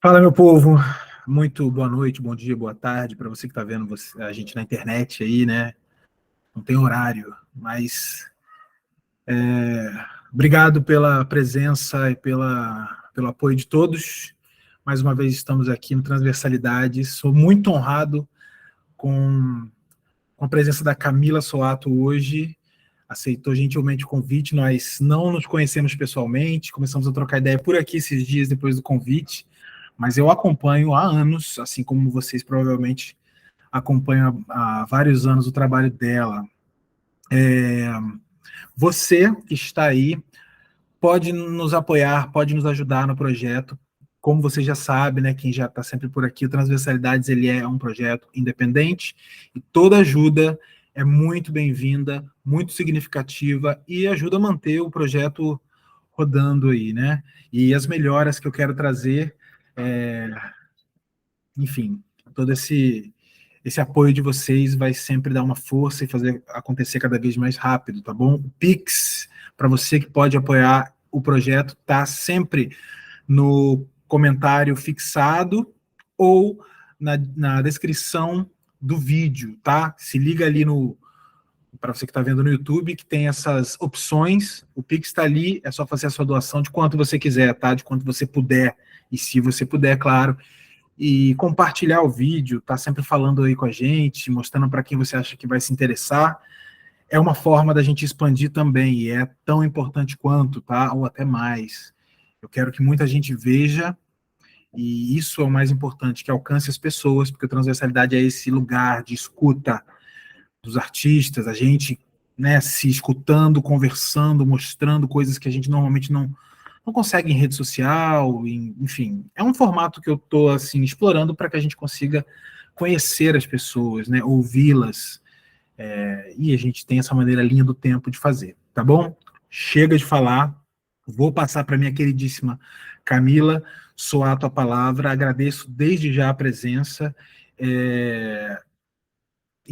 Fala, meu povo. Muito boa noite, bom dia, boa tarde para você que está vendo a gente na internet aí, né? Não tem horário, mas obrigado pela presença e pelo apoio de todos. Mais uma vez estamos aqui no Transversalidade. Sou muito honrado com, com a presença da Camila Soato hoje. Aceitou gentilmente o convite. Nós não nos conhecemos pessoalmente, começamos a trocar ideia por aqui esses dias depois do convite, mas eu acompanho há anos, assim como vocês provavelmente acompanham há vários anos o trabalho dela. Você que está aí pode nos apoiar, pode nos ajudar no projeto. Como você já sabe, né, quem já está sempre por aqui, o Transversalidades ele é um projeto independente e toda ajuda é muito bem-vinda, muito significativa e ajuda a manter o projeto rodando aí, né? E as melhoras que eu quero trazer, é, enfim, todo esse apoio de vocês vai sempre dar uma força e fazer acontecer cada vez mais rápido, tá bom? O Pix, para você que pode apoiar o projeto, tá sempre no comentário fixado ou na descrição do vídeo, tá? Se liga ali no para você que está vendo no YouTube, que tem essas opções, o Pix está ali, é só fazer a sua doação de quanto você quiser, tá? De quanto você puder, e se você puder, claro, e compartilhar o vídeo, tá sempre falando aí com a gente, mostrando para quem você acha que vai se interessar, é uma forma da gente expandir também, e é tão importante quanto, tá? Ou até mais. Eu quero que muita gente veja, e isso é o mais importante, que alcance as pessoas, porque a transversalidade é esse lugar de escuta dos artistas, a gente, né, se escutando, conversando, mostrando coisas que a gente normalmente não consegue em rede social, enfim, é um formato que eu estou assim explorando para que a gente consiga conhecer as pessoas, né, ouvi-las, e a gente tem essa maneira linha do tempo de fazer, tá bom? Chega de falar, vou passar para minha queridíssima Camila Soato a palavra, agradeço desde já a presença,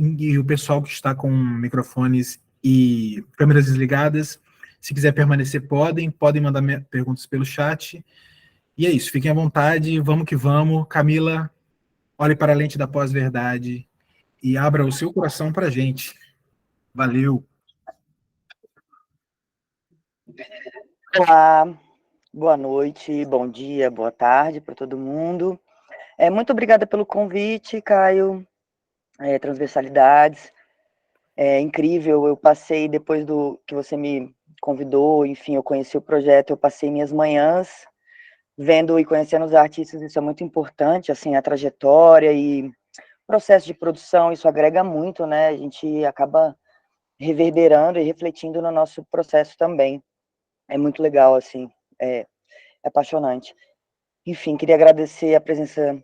e o pessoal que está com microfones e câmeras desligadas, se quiser permanecer, podem mandar perguntas pelo chat. E é isso, fiquem à vontade, vamos que vamos. Camila, olhe para a lente da pós-verdade e abra o seu coração para a gente. Valeu. Olá, boa noite, bom dia, boa tarde para todo mundo. Muito obrigada pelo convite, Caio. Transversalidades. É incrível, eu passei, depois do que você me convidou, enfim, eu conheci o projeto, eu passei minhas manhãs vendo e conhecendo os artistas, isso é muito importante, assim, a trajetória e processo de produção, isso agrega muito, né? A gente acaba reverberando e refletindo no nosso processo também. É muito legal, assim, é apaixonante. Enfim, queria agradecer a presença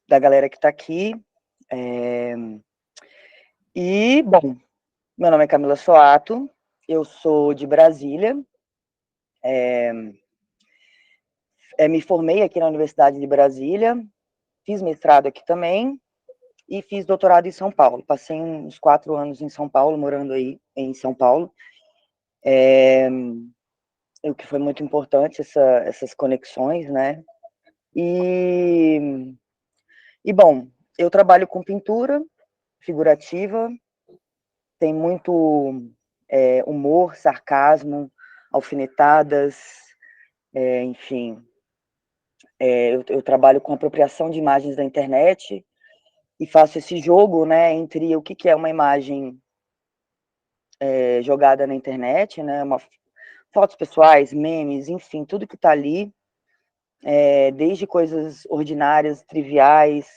da galera que está aqui. Bom, meu nome é Camila Soato, eu sou de Brasília, me formei aqui na Universidade de Brasília, fiz mestrado aqui também e fiz doutorado em São Paulo. Passei uns 4 anos em São Paulo, morando aí em São Paulo, o que foi muito importante, essas conexões, né? E, bom, eu trabalho com pintura figurativa, tem muito humor, sarcasmo, alfinetadas, enfim. Eu trabalho com apropriação de imagens da internet e faço esse jogo, né, entre o que é uma imagem jogada na internet, né, fotos pessoais, memes, enfim, tudo que está ali, desde coisas ordinárias, triviais,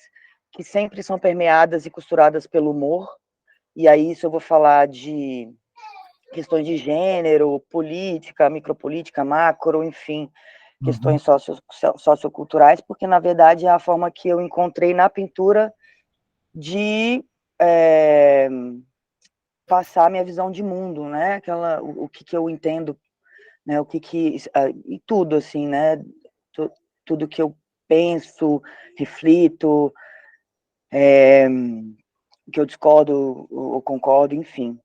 que sempre são permeadas e costuradas pelo humor. E aí isso eu vou falar de questões de gênero, política, micropolítica, macro, enfim, questões socioculturais, porque, na verdade, é a forma que eu encontrei na pintura de passar minha visão de mundo, né? O que eu entendo, né? E tudo, assim, né? Tudo que eu penso, reflito, que eu discordo ou concordo, enfim.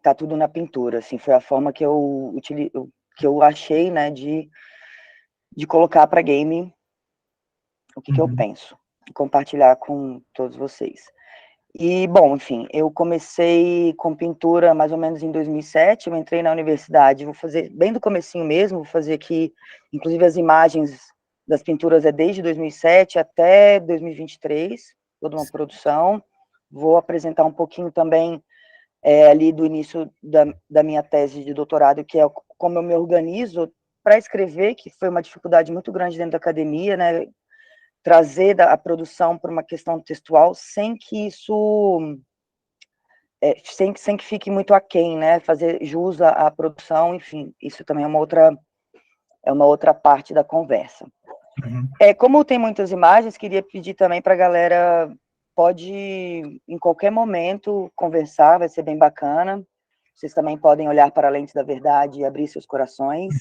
Tá tudo na pintura, assim, foi a forma que eu achei, né, de colocar para game o que eu penso, e compartilhar com todos vocês. E, bom, enfim, eu comecei com pintura mais ou menos em 2007, eu entrei na universidade, vou fazer bem do comecinho mesmo, vou fazer aqui, inclusive as imagens das pinturas é desde 2007 até 2023, toda uma produção. Vou apresentar um pouquinho também ali do início da minha tese de doutorado, que é como eu me organizo para escrever, que foi uma dificuldade muito grande dentro da academia, né, trazer a produção para uma questão textual sem que isso, sem que fique muito aquém, né, fazer jus à produção, enfim, isso também é uma outra parte da conversa. Como tem muitas imagens, queria pedir também para a galera, pode, em qualquer momento, conversar, vai ser bem bacana. Vocês também podem olhar para a lente da verdade e abrir seus corações.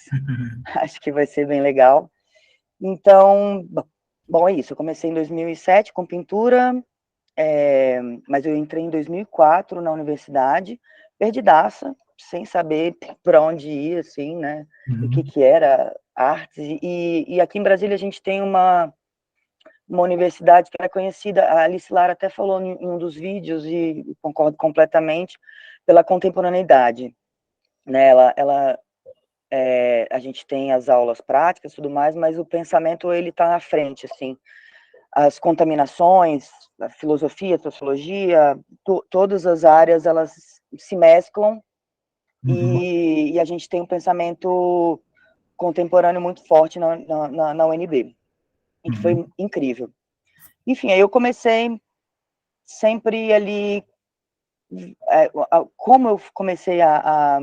Acho que vai ser bem legal. Então, bom, é isso. Eu comecei em 2007 com pintura, mas eu entrei em 2004 na universidade, perdidaça, sem saber para onde ir, assim, né? O que era arte. E aqui em Brasília a gente tem uma universidade que é conhecida, a Alice Lara até falou em um dos vídeos, e concordo completamente, pela contemporaneidade, né? A gente tem as aulas práticas e tudo mais, mas o pensamento, ele está na frente, assim. As contaminações, a filosofia, a sociologia, todas as áreas, elas se mesclam, e a gente tem um pensamento contemporâneo muito forte na UNB, e que foi incrível. Enfim, aí eu comecei sempre ali, como eu comecei a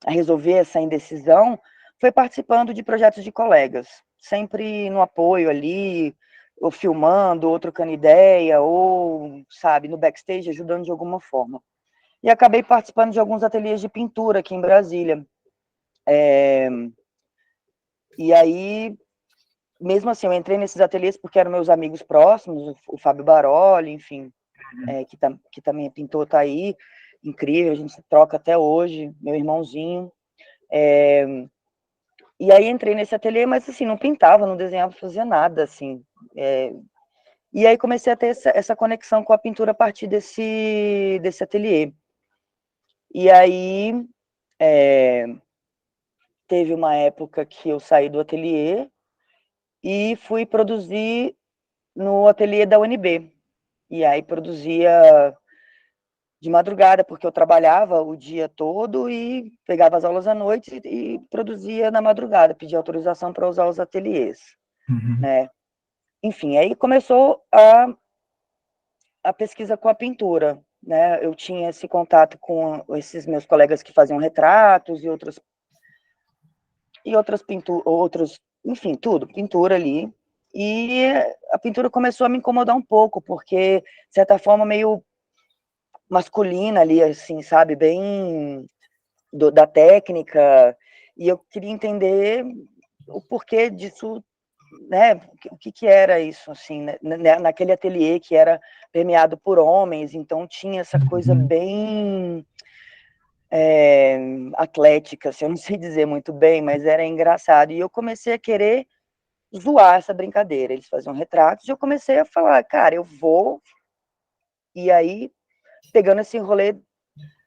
resolver essa indecisão, foi participando de projetos de colegas, sempre no apoio ali, ou filmando, ou trocando ideia, ou, sabe, no backstage, ajudando de alguma forma. E acabei participando de alguns ateliês de pintura aqui em Brasília. E aí, mesmo assim, eu entrei nesses ateliês porque eram meus amigos próximos, o Fábio Baroli, enfim, que também é pintor, tá aí, incrível, a gente se troca até hoje, meu irmãozinho. E aí entrei nesse ateliê, mas assim, não pintava, não desenhava, não fazia nada, assim. E aí comecei a ter essa conexão com a pintura a partir desse ateliê. E aí teve uma época que eu saí do ateliê e fui produzir no ateliê da UNB. E aí produzia de madrugada, porque eu trabalhava o dia todo e pegava as aulas à noite e produzia na madrugada, pedia autorização para usar os ateliês, né? Enfim, aí começou a pesquisa com a pintura, né? Eu tinha esse contato com esses meus colegas que faziam retratos e outras pinturas, enfim, tudo, pintura ali. E a pintura começou a me incomodar um pouco, porque, de certa forma, meio masculina ali, assim, sabe? Bem da técnica. E eu queria entender o porquê disso, né? O que era isso, assim, né? Naquele ateliê que era permeado por homens, então tinha essa coisa bem atlética, assim, eu não sei dizer muito bem, mas era engraçado. E eu comecei a querer zoar essa brincadeira. Eles faziam retratos e eu comecei a falar, cara, eu vou. E aí, pegando esse rolê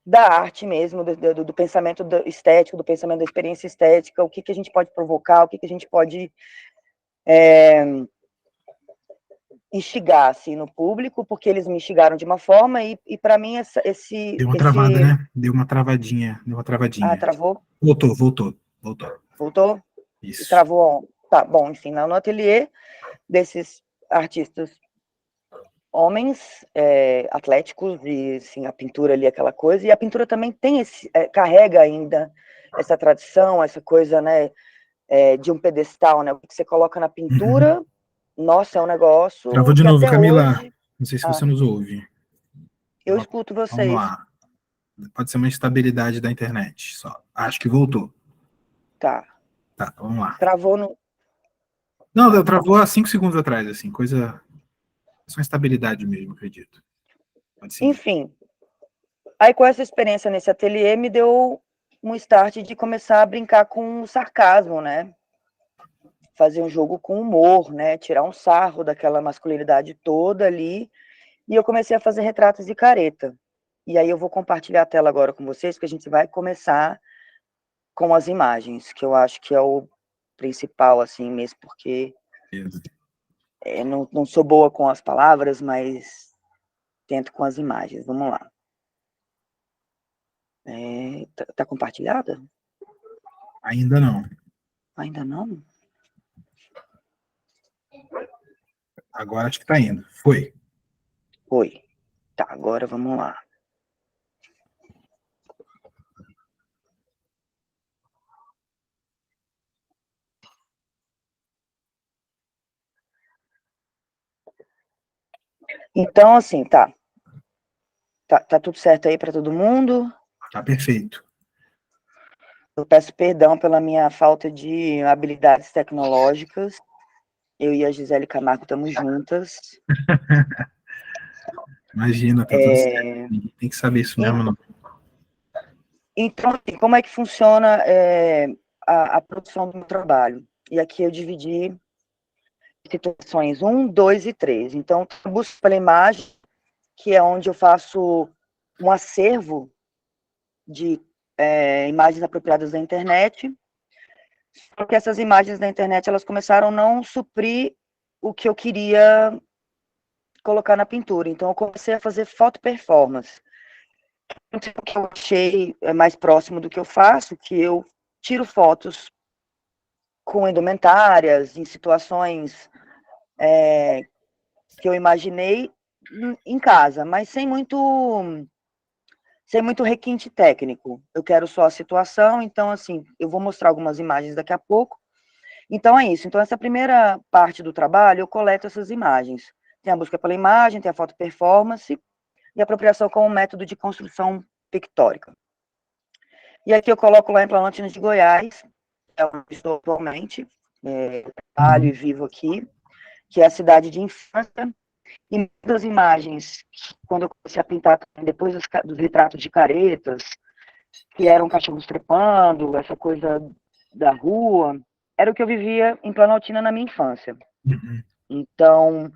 da arte mesmo, do pensamento estético, do pensamento da experiência estética, o que a gente pode provocar, o que a gente pode instigar assim, no público, porque eles me instigaram de uma forma, e para mim esse... Deu uma travada, né? Deu uma travadinha, Ah, travou? Voltou. Voltou? E Isso. travou? Tá, bom, enfim, no ateliê desses artistas homens atléticos, e assim, a pintura ali, aquela coisa, e a pintura também tem carrega ainda essa tradição, essa coisa, né, de um pedestal, né, o que você coloca na pintura, nossa, é um Travou negócio de que novo, até Camila. hoje... Não sei se você nos ouve. Eu escuto Vamos vocês. lá. Pode ser uma instabilidade da internet só. Acho que voltou. Tá. Tá, vamos lá. Travou no... Não, travou há 5 segundos atrás, assim, coisa... Só instabilidade mesmo, acredito. Pode seguir. Enfim, aí com essa experiência nesse ateliê me deu um start de começar a brincar com o sarcasmo, né? fazer um jogo com humor, né, tirar um sarro daquela masculinidade toda ali, e eu comecei a fazer retratos de careta. E aí eu vou compartilhar a tela agora com vocês, que a gente vai começar com as imagens, que eu acho que é o principal, assim, mesmo, porque não sou boa com as palavras, mas tento com as imagens. Vamos lá. Tá compartilhada? Ainda não. Ainda não? Agora acho que está indo. Foi. Foi. Tá, agora vamos lá. Então, assim, tá. Tá tudo certo aí para todo mundo? Tá perfeito. Eu peço perdão pela minha falta de habilidades tecnológicas. Eu e a Gisele Camargo estamos juntas. Imagina, tá tudo certo. Ninguém tem que saber isso mesmo, não. Então, assim, como é que funciona a produção do meu trabalho? E aqui eu dividi situações 1, 2 e 3. Então, eu busco pela imagem, que é onde eu faço um acervo de imagens apropriadas da internet. Só que essas imagens da internet, elas começaram a não suprir o que eu queria colocar na pintura. Então, eu comecei a fazer foto performance. O que eu achei mais próximo do que eu faço, que eu tiro fotos com indumentárias, em situações que eu imaginei em casa, mas sem muito requinte técnico. Eu quero só a situação, então, assim, eu vou mostrar algumas imagens daqui a pouco. Então, é isso. Então, essa primeira parte do trabalho, eu coleto essas imagens. Tem a busca pela imagem, tem a foto performance e a apropriação como método de construção pictórica. E aqui eu coloco lá em Planaltina de Goiás, é onde estou atualmente, trabalho e vivo aqui, que é a cidade de infância. E muitas imagens, quando eu comecei a pintar, depois dos retratos de caretas, que eram cachorros trepando, essa coisa da rua, era o que eu vivia em Planaltina na minha infância. Uhum. Então,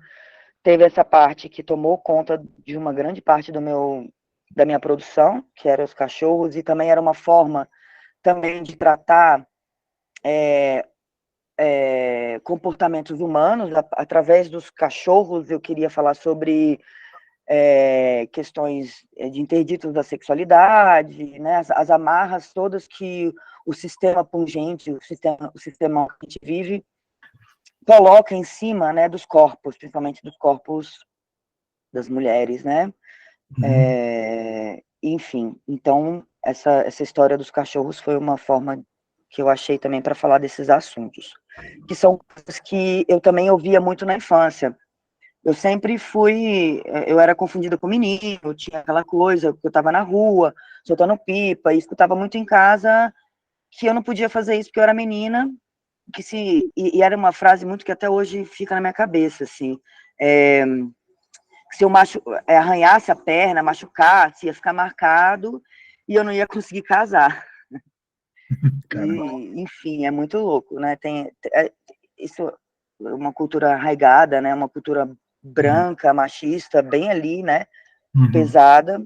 teve essa parte que tomou conta de uma grande parte da minha produção, que eram os cachorros, e também era uma forma também de tratar comportamentos humanos. Através dos cachorros, eu queria falar sobre questões de interditos da sexualidade, né, as amarras todas que o sistema pungente, o sistema que a gente vive, coloca em cima, né, dos corpos, principalmente dos corpos das mulheres, né? Enfim, então, essa história dos cachorros foi uma forma que eu achei também para falar desses assuntos, que são coisas que eu também ouvia muito na infância. Eu sempre eu era confundida com menino, tinha aquela coisa, eu estava na rua, soltando pipa, e escutava muito em casa que eu não podia fazer isso porque eu era menina, e era uma frase muito que até hoje fica na minha cabeça, assim, se eu arranhasse a perna, machucasse, ia ficar marcado, e eu não ia conseguir casar. E, enfim, é muito louco, né? Isso é uma cultura arraigada, né? Uma cultura branca, machista, bem ali, né? Pesada.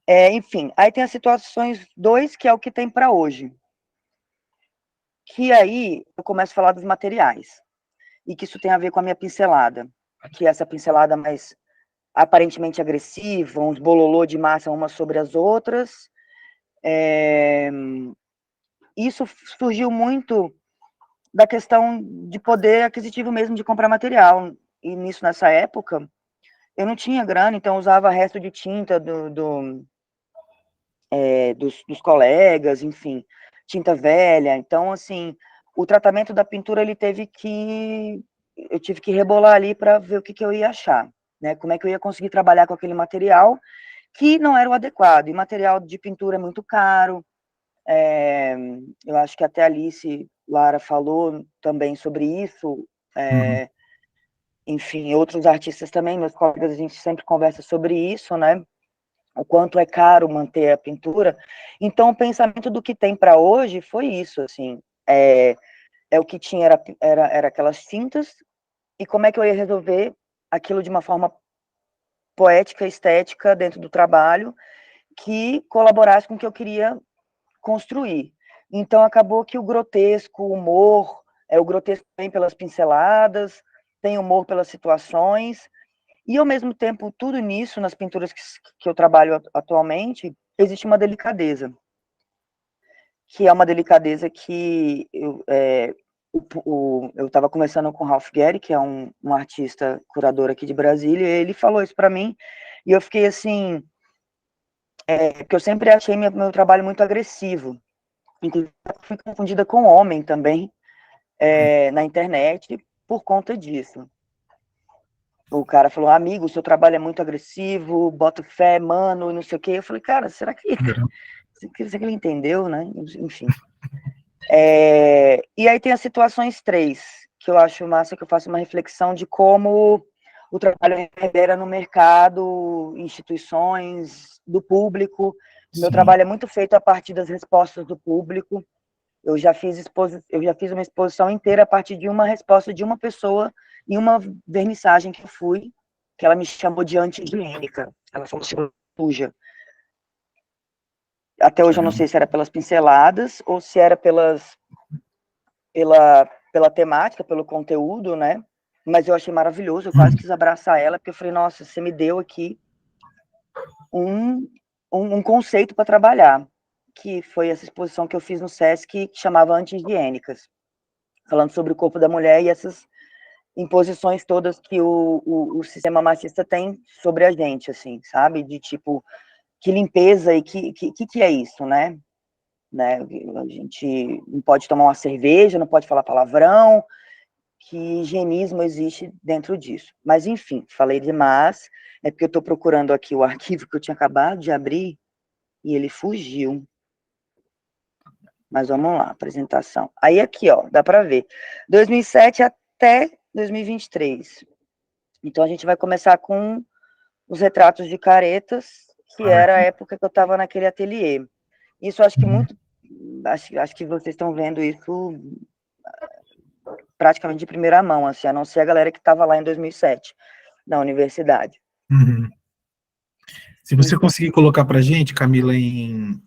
Enfim, aí tem as situações 2, que é o que tem para hoje. Que aí eu começo a falar dos materiais. E que isso tem a ver com a minha pincelada. Que é essa pincelada mais aparentemente agressiva, uns bololô de massa umas sobre as outras. Isso surgiu muito da questão de poder aquisitivo mesmo de comprar material. E nisso, nessa época, eu não tinha grana, então eu usava resto de tinta dos colegas, enfim, tinta velha. Então, assim, o tratamento da pintura, eu tive que rebolar ali para ver o que eu ia achar, né? Como é que eu ia conseguir trabalhar com aquele material que não era o adequado. E material de pintura é muito caro. Eu acho que até a Alice Lara falou também sobre isso. Enfim, outros artistas também, meus colegas, a gente sempre conversa sobre isso, né? O quanto é caro manter a pintura. Então, o pensamento do que tem para hoje foi isso, assim, o que tinha era aquelas tintas, e como é que eu ia resolver aquilo de uma forma poética, estética, dentro do trabalho, que colaborasse com o que eu queria construir. Então, acabou que o grotesco, o humor, o grotesco vem pelas pinceladas, tem humor pelas situações, e, ao mesmo tempo, tudo nisso, nas pinturas que eu trabalho atualmente, existe uma delicadeza, que é uma delicadeza que eu estava conversando com o Ralph Gehry, que é um artista curador aqui de Brasília, e ele falou isso para mim, e eu fiquei assim, porque eu sempre achei meu trabalho muito agressivo, inclusive fui confundida com homem também, na internet, por conta disso. O cara falou, amigo, o seu trabalho é muito agressivo, bota fé, mano, não sei o quê. Eu falei, cara, será que ele entendeu, né? Enfim. E aí tem as situações 3, que eu acho massa, que eu faço uma reflexão de como o trabalho reverbera no mercado, instituições, do público. O meu trabalho é muito feito a partir das respostas do público. Eu já fiz uma exposição inteira a partir de uma resposta de uma pessoa em uma vernissagem que eu fui, que ela me chamou de anti-higiênica. Ela falou suja. Até hoje eu não sei se era pelas pinceladas ou se era pela temática, pelo conteúdo, né? Mas eu achei maravilhoso, eu quase quis abraçar ela, porque eu falei, nossa, você me deu aqui um conceito para trabalhar, que foi essa exposição que eu fiz no Sesc, que chamava Anti-Higiênicas, falando sobre o corpo da mulher e essas imposições todas que o sistema machista tem sobre a gente, assim, sabe? De tipo, que limpeza e que é isso, né? A gente não pode tomar uma cerveja, não pode falar palavrão, que higienismo existe dentro disso. Mas, enfim, falei demais, é porque eu estou procurando aqui o arquivo que eu tinha acabado de abrir e ele fugiu. Mas vamos lá, apresentação. Aí aqui, ó, dá para ver. 2007 até 2023. Então, a gente vai começar com os retratos de caretas, que era a época que eu estava naquele ateliê. Isso acho que muito... Acho que vocês estão vendo isso praticamente de primeira mão, assim, a não ser a galera que estava lá em 2007, na universidade. Uhum. Se você conseguir colocar para a gente, Camila, em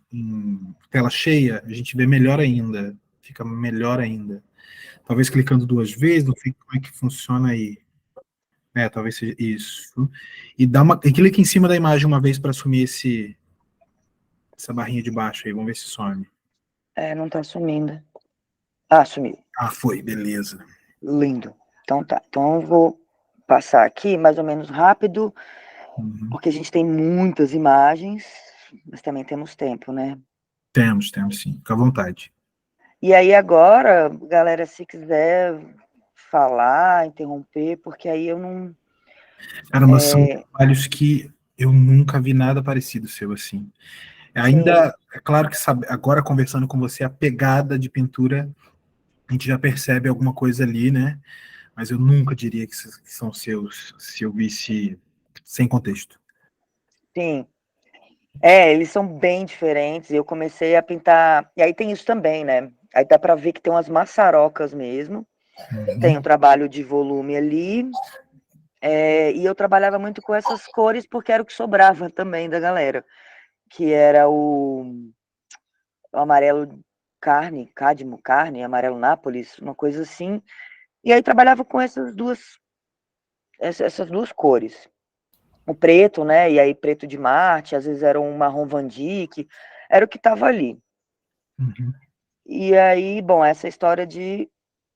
tela cheia, a gente vê melhor ainda. Fica melhor ainda. Talvez clicando 2 vezes, não sei como é que funciona aí. Talvez seja isso. E clica em cima da imagem uma vez para assumir essa barrinha de baixo aí. Vamos ver se some. Não está sumindo. Ah, sumiu. Ah, foi, beleza. Lindo. Então tá. Então eu vou passar aqui mais ou menos rápido, porque a gente tem muitas imagens, mas também temos tempo, né? Temos sim. Fica à vontade. E aí agora, galera, se quiser falar, interromper, porque aí eu não... Cara, mas são trabalhos que eu nunca vi nada parecido seu, assim. Ainda, é claro que agora conversando com você, a pegada de pintura, a gente já percebe alguma coisa ali, né? Mas eu nunca diria que são seus, se eu visse sem contexto. Sim. Eles são bem diferentes. Eu comecei a pintar. E aí tem isso também, né? Aí dá para ver que tem umas maçarocas mesmo. Tem um trabalho de volume ali. E eu trabalhava muito com essas cores porque era o que sobrava também da galera. Que era o amarelo carne, cádmio carne, amarelo Nápoles, uma coisa assim. E aí trabalhava com essas duas cores. O preto, né? E aí preto de Marte, às vezes era um marrom Van Dyck, era o que estava ali. E aí, bom, essa história de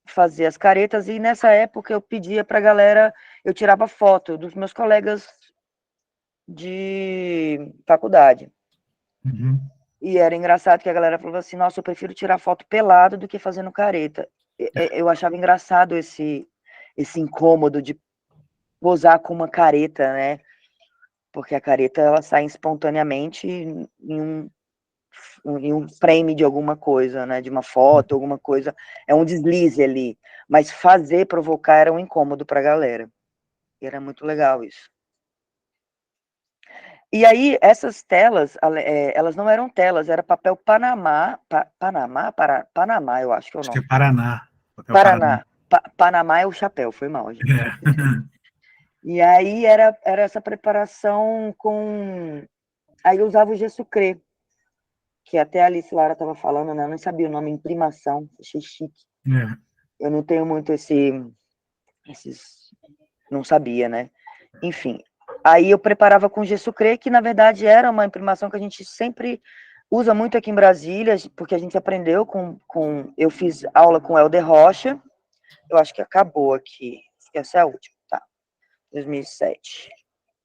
fazer as caretas, e nessa época eu pedia pra galera, eu tirava foto dos meus colegas de faculdade. E era engraçado que a galera falava assim, nossa, eu prefiro tirar foto pelado do que fazendo careta. Eu achava engraçado esse incômodo de posar com uma careta, né? Porque a careta, ela sai espontaneamente em um frame de alguma coisa, né? De uma foto, alguma coisa. É um deslize ali. Mas fazer, provocar, era um incômodo pra galera. E era muito legal isso. E aí, essas telas, elas não eram telas, era papel Panamá, Panamá, eu acho que é o Acho que é nome. Paraná. Hotel Paraná. Paraná. Panamá é o chapéu, foi mal, gente. É. E aí era essa preparação com... Aí eu usava o Gessucré, que até a Alice Lara estava falando, né? Eu não sabia o nome, imprimação, achei chique. É. Eu não tenho muito esses... Não sabia, né? Enfim, aí eu preparava com Gessucré, que na verdade era uma imprimação que a gente sempre usa muito aqui em Brasília, porque a gente aprendeu eu fiz aula com o Helder Rocha, eu acho que acabou aqui, essa é a última, tá, 2007.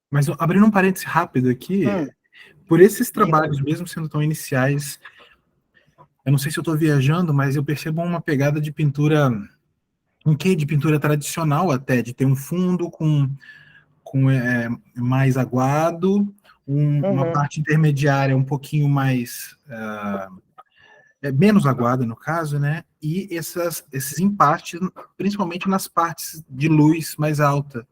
Mas abrindo um parêntese rápido aqui, Hum, por esses diga. trabalhos, mesmo sendo tão iniciais, eu não sei se eu estou viajando, mas eu percebo uma pegada de pintura, um quê de pintura tradicional até, de ter um fundo com mais aguado, uma Uhum, parte intermediária um pouquinho mais menos aguada no caso, né? E esses empastes, principalmente nas partes de luz mais alta,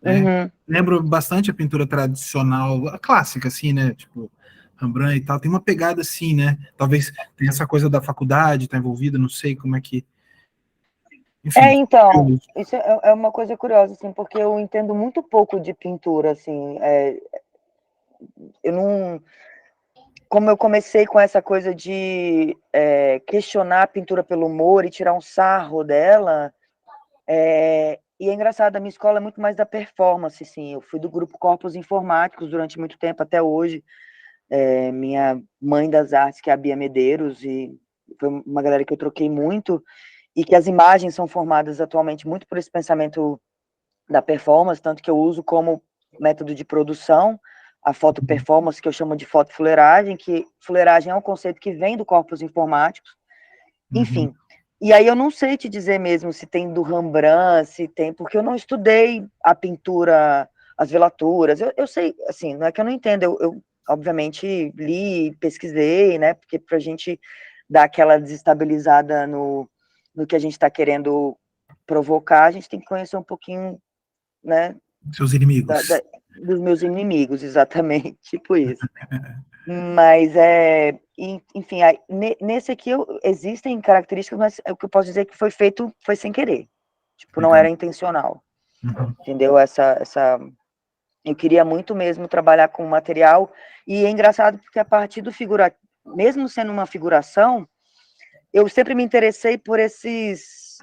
né? uhum. Lembro bastante a pintura tradicional, a clássica, assim, né? Tipo Rembrandt e tal. Tem uma pegada assim, né? Talvez tenha essa coisa da faculdade, tá envolvida, não sei como é que. Enfim. Então, isso é uma coisa curiosa, assim, porque eu entendo muito pouco de pintura, assim, eu não... Como eu comecei com essa coisa de questionar a pintura pelo humor e tirar um sarro dela, e é engraçado, a minha escola é muito mais da performance, assim, eu fui do grupo Corpos Informáticos durante muito tempo, até hoje, minha mãe das artes, que é a Bia Medeiros, e foi uma galera que eu troquei muito, e que as imagens são formadas atualmente muito por esse pensamento da performance, tanto que eu uso como método de produção a foto performance, que eu chamo de foto fuleiragem, que fuleiragem é um conceito que vem do corpos informáticos, Uhum. enfim. E aí eu não sei te dizer mesmo se tem do Rembrandt, se tem, porque eu não estudei a pintura, as velaturas, eu sei, assim, não é que eu não entendo, eu obviamente li, pesquisei, né, porque pra gente dar aquela desestabilizada no que a gente está querendo provocar, a gente tem que conhecer um pouquinho, né, Seus inimigos. dos meus inimigos, exatamente, tipo isso. Mas enfim, nesse aqui existem características, mas o que eu posso dizer é que foi feito, foi sem querer. Tipo, não Legal. era intencional, Uhum. entendeu? Eu queria muito mesmo trabalhar com material, e é engraçado porque a partir do figurativo, mesmo sendo uma figuração, eu sempre me interessei por esses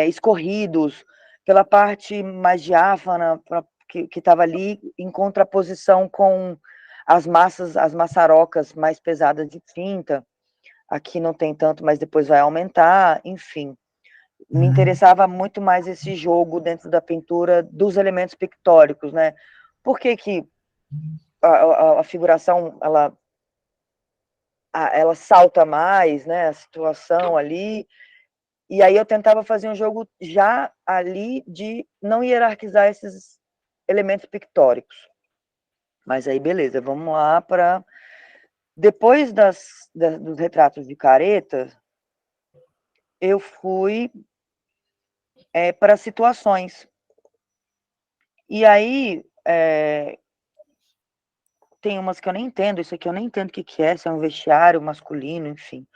escorridos, pela parte mais diáfana, que estava ali em contraposição com as massas, as maçarocas mais pesadas de tinta. Aqui não tem tanto, mas depois vai aumentar, enfim. Me Uhum. interessava muito mais esse jogo dentro da pintura dos elementos pictóricos, né? Por que que a figuração, ela salta mais, né? A situação ali, e aí eu tentava fazer um jogo já ali de não hierarquizar esses elementos pictóricos. Mas aí, beleza, vamos lá para... Depois dos retratos de careta, eu fui para situações. E aí, tem umas que eu nem entendo, isso aqui eu nem entendo o que é, se é um vestiário masculino, enfim.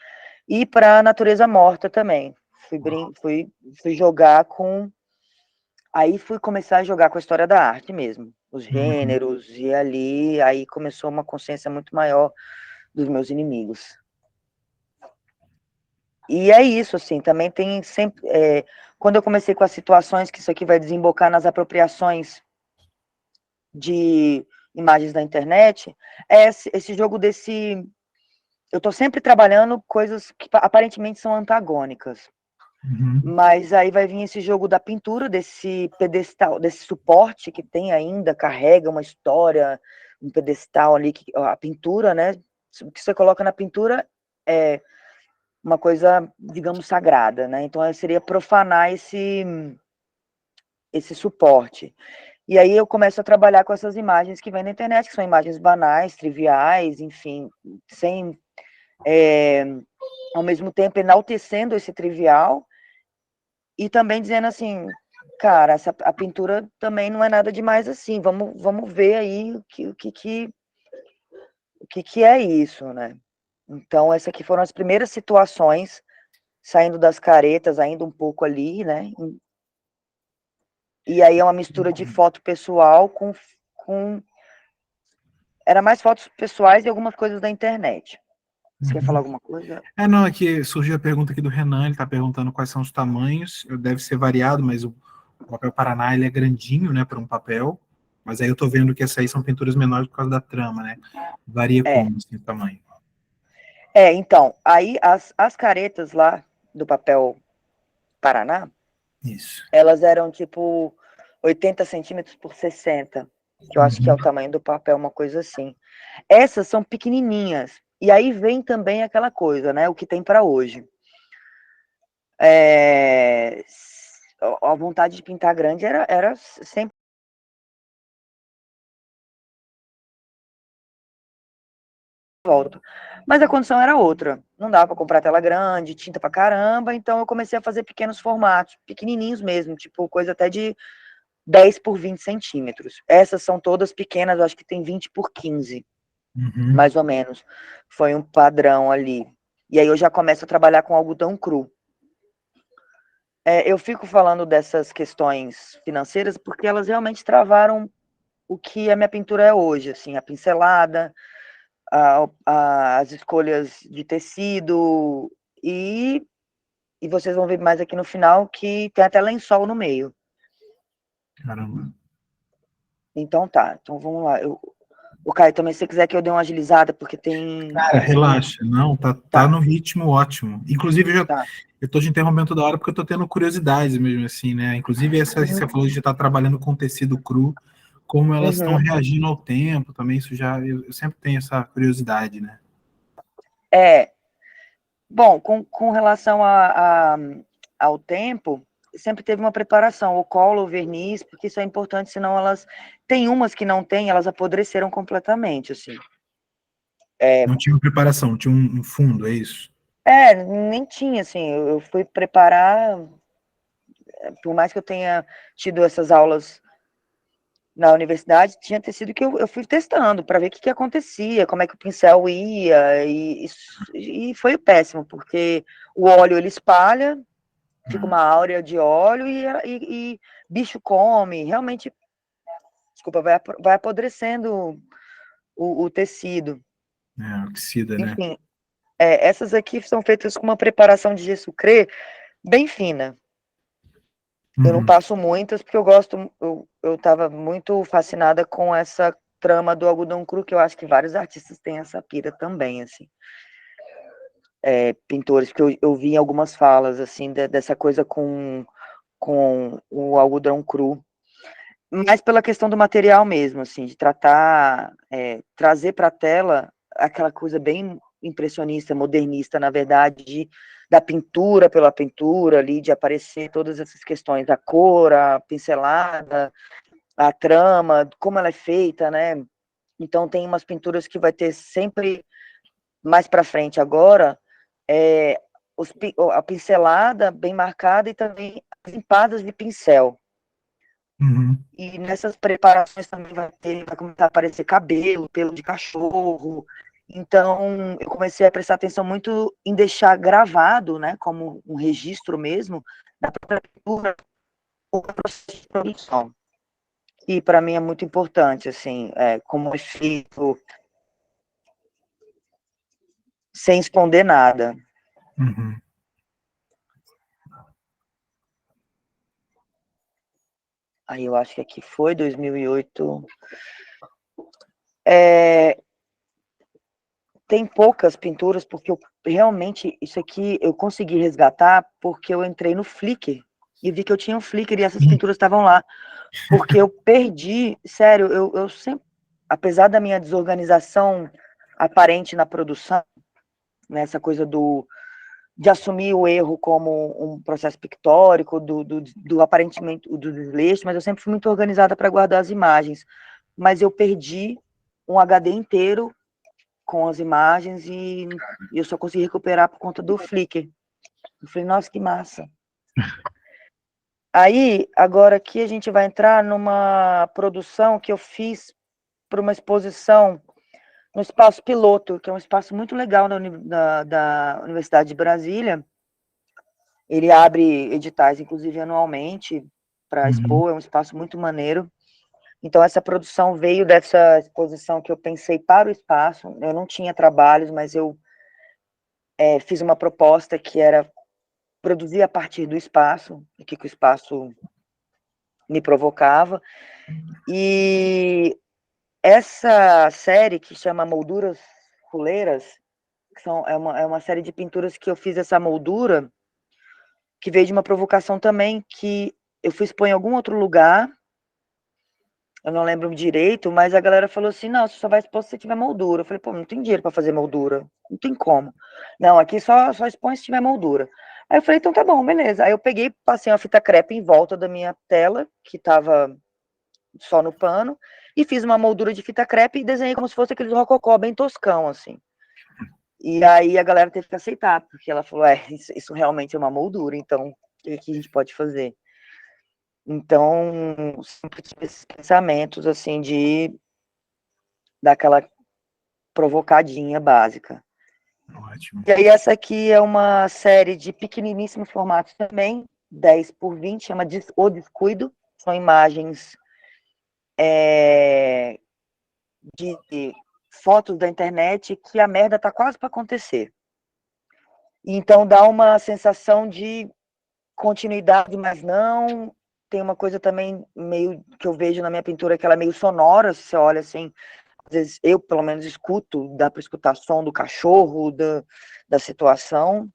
E para a natureza morta também. Fui jogar com... Aí fui começar a jogar com a história da arte mesmo, os Uhum. gêneros, e ali, aí começou uma consciência muito maior dos meus inimigos. E é isso, assim, também tem sempre... quando eu comecei com as situações, que isso aqui vai desembocar nas apropriações de imagens da internet, esse jogo desse... Eu tô sempre trabalhando coisas que aparentemente são antagônicas. Uhum. Mas aí vai vir esse jogo da pintura, desse pedestal, desse suporte que tem ainda, carrega uma história, um pedestal ali, a pintura, né? O que você coloca na pintura é uma coisa, digamos, sagrada, né? Então seria profanar esse suporte. E aí eu começo a trabalhar com essas imagens que vem na internet, que são imagens banais, triviais, enfim, sem, ao mesmo tempo, enaltecendo esse trivial, e também dizendo assim, cara, a pintura também não é nada demais assim, vamos ver aí o que é isso, né? Então, essas aqui foram as primeiras situações saindo das caretas, ainda um pouco ali, né? E aí é uma mistura de foto pessoal com... Era mais fotos pessoais e algumas coisas da internet. Você quer falar alguma coisa? Não, aqui surgiu a pergunta aqui do Renan, ele está perguntando quais são os tamanhos, deve ser variado, mas o papel Paraná ele é grandinho, né, para um papel, mas aí eu estou vendo que essas aí são pinturas menores por causa da trama, né? Varia como, assim, o tamanho? Então, aí as caretas lá do papel Paraná, Isso. elas eram tipo 80 centímetros por 60, que eu acho que é o tamanho do papel, uma coisa assim. Essas são pequenininhas, e aí vem também aquela coisa, né, o que tem para hoje. A vontade de pintar grande era sempre volta. Mas a condição era outra. Não dava para comprar tela grande, tinta pra caramba, então eu comecei a fazer pequenos formatos, pequenininhos mesmo, tipo coisa até de 10 por 20 centímetros. Essas são todas pequenas, eu acho que tem 20 por 15, mais ou menos. Foi um padrão ali. E aí eu já começo a trabalhar com algodão cru. Eu fico falando dessas questões financeiras porque elas realmente travaram o que a minha pintura é hoje, assim, a pincelada, as escolhas de tecido, e vocês vão ver mais aqui no final que tem até lençol no meio. Caramba. Então tá, então vamos lá. O Caio, também se você quiser que eu dê uma agilizada, porque tem... Cara, relaxa, não, tá no ritmo ótimo. Inclusive, Tá. eu tô te interrompendo toda hora porque eu tô tendo curiosidades mesmo, assim, né? Inclusive, essa que você falou de estar trabalhando com tecido cru, como elas estão reagindo ao tempo também, isso já, eu sempre tenho essa curiosidade, né? Bom, com relação ao tempo, sempre teve uma preparação, o cola, o verniz, porque isso é importante, senão elas... Tem umas que não tem, elas apodreceram completamente, assim. Não tinha uma preparação, tinha um fundo, é isso? Nem tinha, assim, eu fui preparar, por mais que eu tenha tido essas aulas na universidade, tinha tecido que eu fui testando para ver o que acontecia, como é que o pincel ia, e foi péssimo, porque o óleo ele espalha, fica uma áurea de óleo e bicho come, realmente, desculpa, vai apodrecendo o tecido. Oxida, né? Enfim, essas aqui são feitas com uma preparação de gesso crê bem fina. Eu não passo muitas, porque eu estava muito fascinada com essa trama do algodão cru, que eu acho que vários artistas têm essa pira também, assim. Pintores, porque eu vi algumas falas, assim, dessa coisa com o algodão cru, mas pela questão do material mesmo, assim, de tratar, trazer para a tela aquela coisa bem impressionista, modernista, na verdade, da pintura pela pintura ali, de aparecer todas essas questões, a cor, a pincelada, a trama, como ela é feita, né? Então tem umas pinturas que vai ter sempre mais para frente agora, a pincelada bem marcada e também as empadas de pincel. E nessas preparações também vai começar a aparecer cabelo, pelo de cachorro. Então, eu comecei a prestar atenção muito em deixar gravado, né, como um registro mesmo, da própria pintura, o processo de produção. E para mim é muito importante, assim, como é feito, sem esconder nada. Aí eu acho que aqui foi 2008. Tem poucas pinturas, porque realmente, isso aqui eu consegui resgatar porque eu entrei no Flickr e vi que eu tinha um Flickr e essas pinturas estavam lá. Porque eu perdi, sério, eu sempre, apesar da minha desorganização aparente na produção, nessa coisa de assumir o erro como um processo pictórico, do aparentemente, do desleixo, mas eu sempre fui muito organizada para guardar as imagens. Mas eu perdi um HD inteiro com as imagens e eu só consegui recuperar por conta do Flickr. Eu falei, nossa, que massa. Aí, agora aqui a gente vai entrar numa produção que eu fiz para uma exposição no Espaço Piloto, que é um espaço muito legal da Universidade de Brasília, Ele abre editais, inclusive, anualmente, para Uhum. expor, é um espaço muito maneiro. Então, essa produção veio dessa exposição que eu pensei para o espaço. Eu não tinha trabalhos, mas eu fiz uma proposta que era produzir a partir do espaço, o que o espaço me provocava. E essa série, que chama Molduras Fuleiras, é uma série de pinturas que eu fiz essa moldura, que veio de uma provocação também, que eu fui expor em algum outro lugar, eu não lembro direito, mas a galera falou assim, não, você só vai expor se você tiver moldura. Eu falei, pô, não tem dinheiro para fazer moldura, não tem como. Não, aqui só expõe se tiver moldura. Aí eu falei, então tá bom, beleza. Aí eu peguei, passei uma fita crepe em volta da minha tela, que estava só no pano, e fiz uma moldura de fita crepe e desenhei como se fosse aqueles rococó bem toscão, assim. E aí a galera teve que aceitar, porque ela falou, isso realmente é uma moldura, então o que a gente pode fazer? Então, sempre tive esses pensamentos, assim, de dar aquela provocadinha básica. Ótimo. E aí essa aqui é uma série de pequeniníssimos formatos também, 10 por 20, chama O Descuido, são imagens de fotos da internet que a merda tá quase para acontecer. Então dá uma sensação de continuidade, mas não. Tem uma coisa também meio que eu vejo na minha pintura que ela é meio sonora, se você olha assim, às vezes eu pelo menos escuto, dá para escutar som do cachorro, da situação.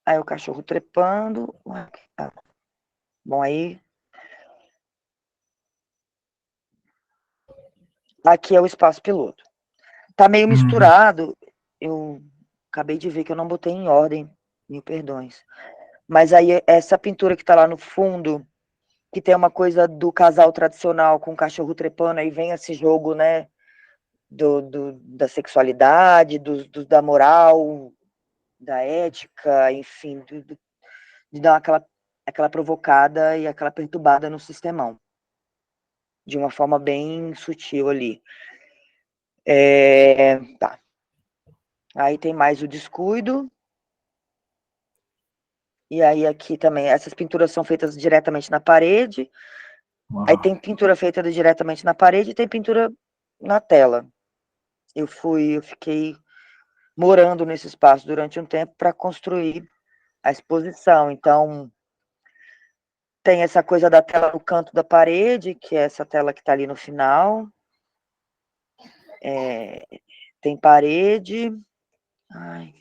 Aí o cachorro trepando. Bom, aí aqui é o espaço piloto. Tá meio Uhum. misturado. Eu acabei de ver que eu não botei em ordem, mil perdões. Mas aí essa pintura que tá lá no fundo, que tem uma coisa do casal tradicional com o cachorro trepando, aí vem esse jogo, né, da sexualidade, da moral, da ética, enfim, de dar aquela provocada e aquela perturbada no sistemão, de uma forma bem sutil ali. Tá. Aí tem mais o descuido. E aí aqui também, essas pinturas são feitas diretamente na parede. Aí Uau. tem pintura feita diretamente na parede e tem pintura na tela. Eu fiquei morando nesse espaço durante um tempo para construir a exposição. Então, tem essa coisa da tela no canto da parede, que é essa tela que está ali no final. Tem parede. Ai.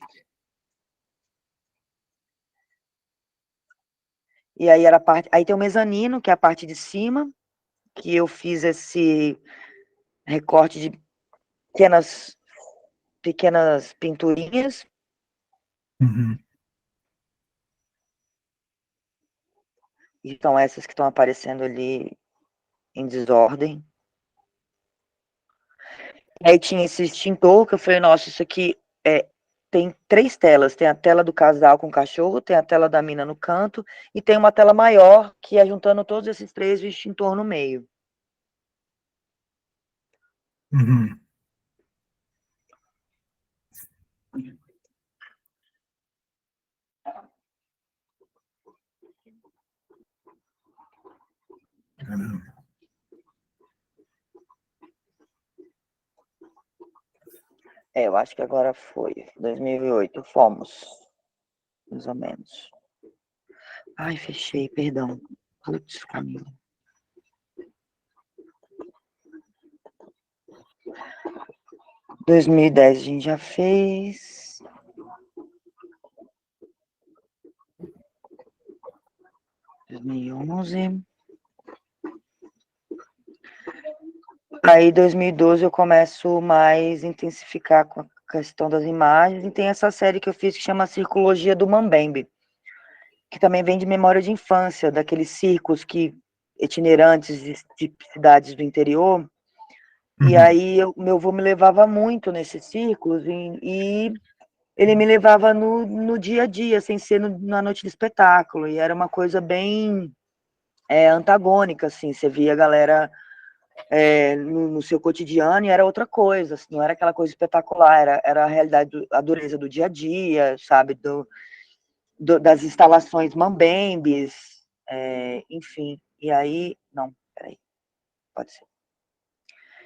E aí era aí tem o mezanino, que é a parte de cima, que eu fiz esse recorte de pequenas pinturinhas. Uhum. E são essas que estão aparecendo ali em desordem. Aí tinha esse extintor, que eu falei, nossa, isso aqui tem 3 telas. Tem a tela do casal com o cachorro, tem a tela da mina no canto, e tem uma tela maior, que é juntando todos esses 3, o extintor no meio. Uhum. Caramba. Eu acho que agora foi. 2008, fomos. Mais ou menos. Ai, fechei, perdão. Putz, Camila. 2010 a gente já fez. 2011. Aí, 2012, eu começo mais intensificar com a questão das imagens. E tem essa série que eu fiz que chama Circologia do Mambembe, que também vem de memória de infância, daqueles circos itinerantes de cidades do interior. E Uhum. aí, meu avô me levava muito nesses círculos e ele me levava no dia a dia, sem ser na noite de espetáculo. E era uma coisa bem antagônica, assim. Você via a galera no seu cotidiano e era outra coisa, assim, não era aquela coisa espetacular, era a realidade, a dureza do dia a dia, sabe? das instalações mambembes, enfim. E aí, não, peraí, pode ser.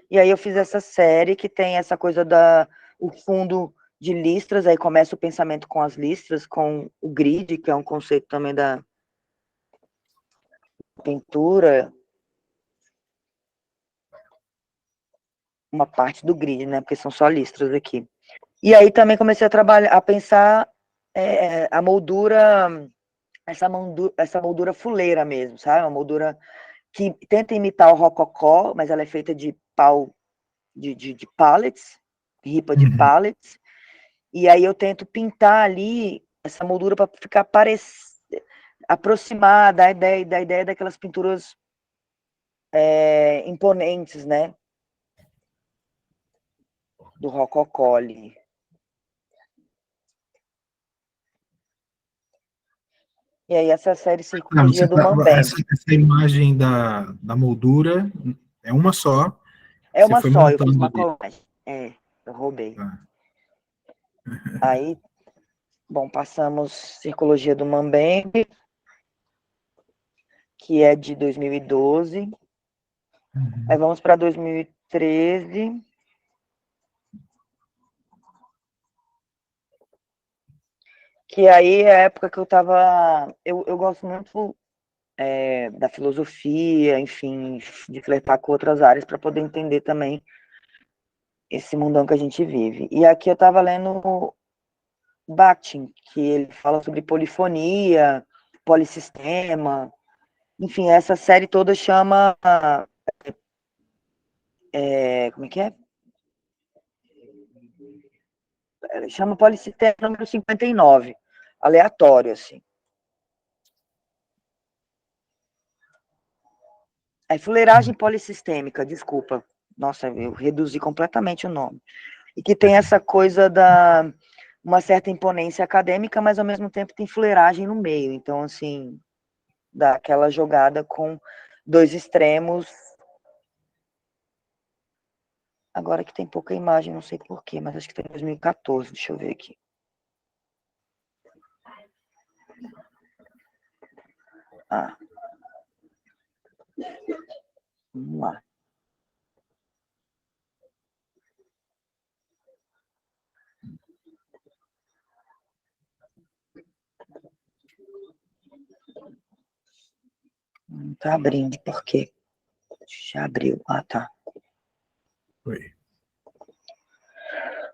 E aí eu fiz essa série que tem essa coisa o fundo de listras, aí começa o pensamento com as listras, com o grid, que é um conceito também da pintura, uma parte do grid, né, porque são só listras aqui. E aí também comecei a trabalhar, a pensar a moldura, essa moldura fuleira mesmo, sabe? Uma moldura que tenta imitar o rococó, mas ela é feita de pau, de pallets, ripa de Uhum. pallets, e aí eu tento pintar ali essa moldura para ficar aproximar da ideia daquelas pinturas imponentes, né? Do rococó ali. E aí essa série Circologia do Essa, Mambembe. essa imagem da moldura é uma só, É você uma foi só, eu fiz montando uma ali. colagem. Eu roubei. Tá. Aí, bom, passamos Circologia do Mambembe, que é de 2012. Aí Uhum. vamos para 2013. Que aí é a época que eu tava. Eu gosto muito da filosofia, enfim, de flertar com outras áreas para poder entender também esse mundão que a gente vive. E aqui eu tava lendo Bakhtin, que ele fala sobre polifonia, polissistema, enfim, essa série toda chama. Como é que é? Chama polissistema número 59, aleatório, assim. É fuleiragem polissistêmica, desculpa. Nossa, eu reduzi completamente o nome. E que tem essa coisa uma certa imponência acadêmica, mas ao mesmo tempo tem fuleiragem no meio. Então, assim, dá aquela jogada com dois extremos. Agora que tem pouca imagem, não sei porquê, mas acho que tem 2014, deixa eu ver aqui. Vamos lá. Não tá abrindo, por quê? Já abriu. Ah, tá. Foi.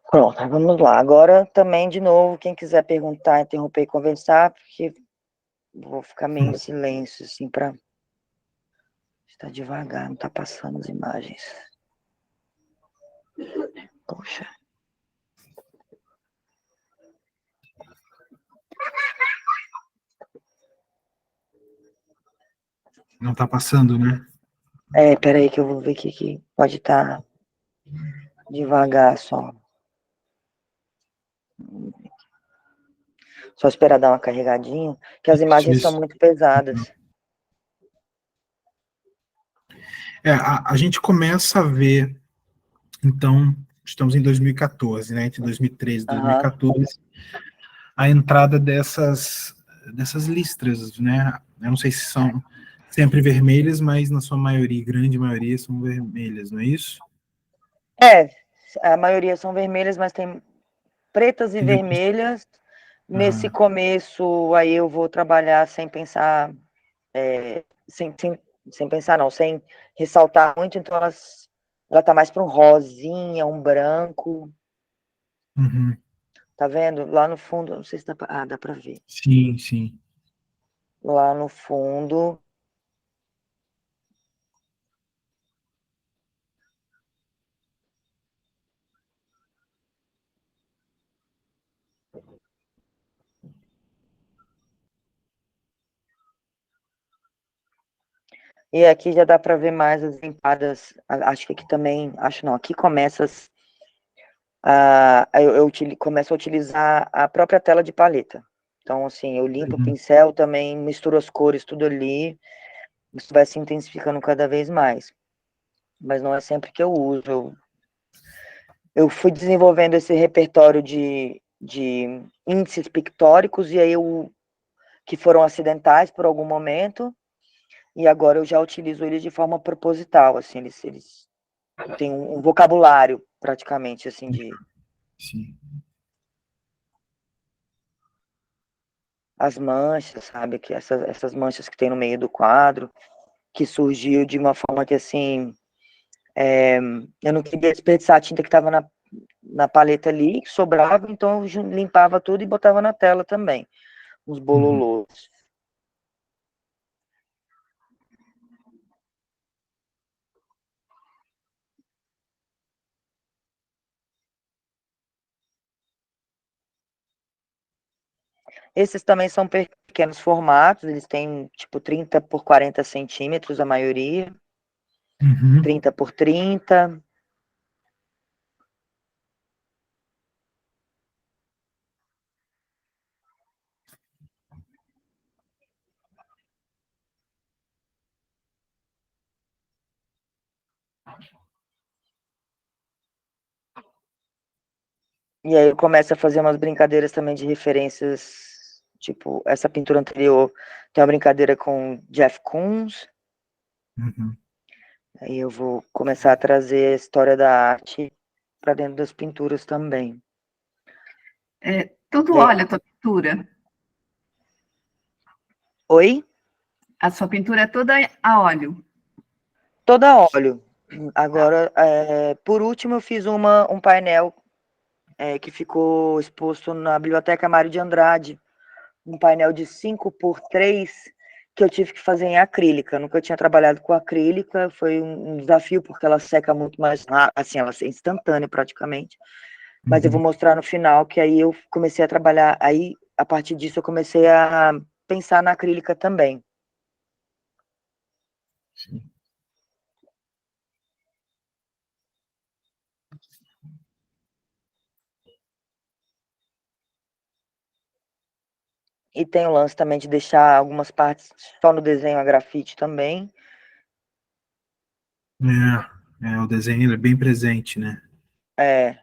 Pronto, vamos lá. Agora também, de novo, quem quiser perguntar, interromper e conversar, porque vou ficar meio em silêncio, assim, para estar devagar, não tá passando as imagens. Poxa. Não está passando, né? Peraí que eu vou ver que pode estar devagar só. Só esperar dar uma carregadinha, que as Isso, imagens são isso. muito pesadas. A gente começa a ver, então, estamos em 2014, né? Entre 2013 e Aham. 2014, a entrada dessas listras, né? Eu não sei se são sempre vermelhas, mas na sua maioria, grande maioria, são vermelhas, não é isso? A maioria são vermelhas, mas tem pretas e E depois, vermelhas. Nesse ah, começo, aí eu vou trabalhar sem pensar, sem pensar não, sem ressaltar muito, então ela tá mais para um rosinha, um branco, uhum, tá vendo? Lá no fundo, não sei se dá para ver. sim, sim. Lá no fundo, e aqui já dá para ver mais as empadas, acho que aqui também, acho não, aqui começa eu começo a utilizar a própria tela de paleta. Então, assim, eu limpo o Uhum. pincel também, misturo as cores, tudo ali, isso vai se intensificando cada vez mais. Mas não é sempre que eu uso. Eu fui desenvolvendo esse repertório de índices pictóricos e aí eu que foram acidentais por algum momento, e agora eu já utilizo eles de forma proposital, assim, eles têm um vocabulário, praticamente, assim, de... Sim. As manchas, sabe, que essas manchas que tem no meio do quadro, que surgiu de uma forma que, assim, eu não queria desperdiçar a tinta que estava na paleta ali, que sobrava, então eu limpava tudo e botava na tela também, os Uhum. bololôs. Esses também são pequenos formatos, eles têm, tipo, 30 por 40 centímetros, a maioria, Uhum. 30 por 30. E aí eu começo a fazer umas brincadeiras também de referências, tipo, essa pintura anterior tem uma brincadeira com Jeff Koons, Uhum. aí eu vou começar a trazer a história da arte para dentro das pinturas também. Tudo E aí, óleo a tua pintura? oi? A sua pintura é toda a óleo? Toda a óleo. Tá. Agora, por último, eu fiz um painel que ficou exposto na Biblioteca Mário de Andrade, um painel de 5 por 3 que eu tive que fazer em acrílica. Nunca tinha trabalhado com acrílica, foi um desafio, porque ela seca muito mais rápido, assim, ela é instantânea praticamente. Mas eu vou Uhum. mostrar no final, que aí eu comecei a trabalhar, aí a partir disso eu comecei a pensar na acrílica também. Sim. E tem o lance também de deixar algumas partes só no desenho a grafite também. O desenho ele é bem presente, né? É,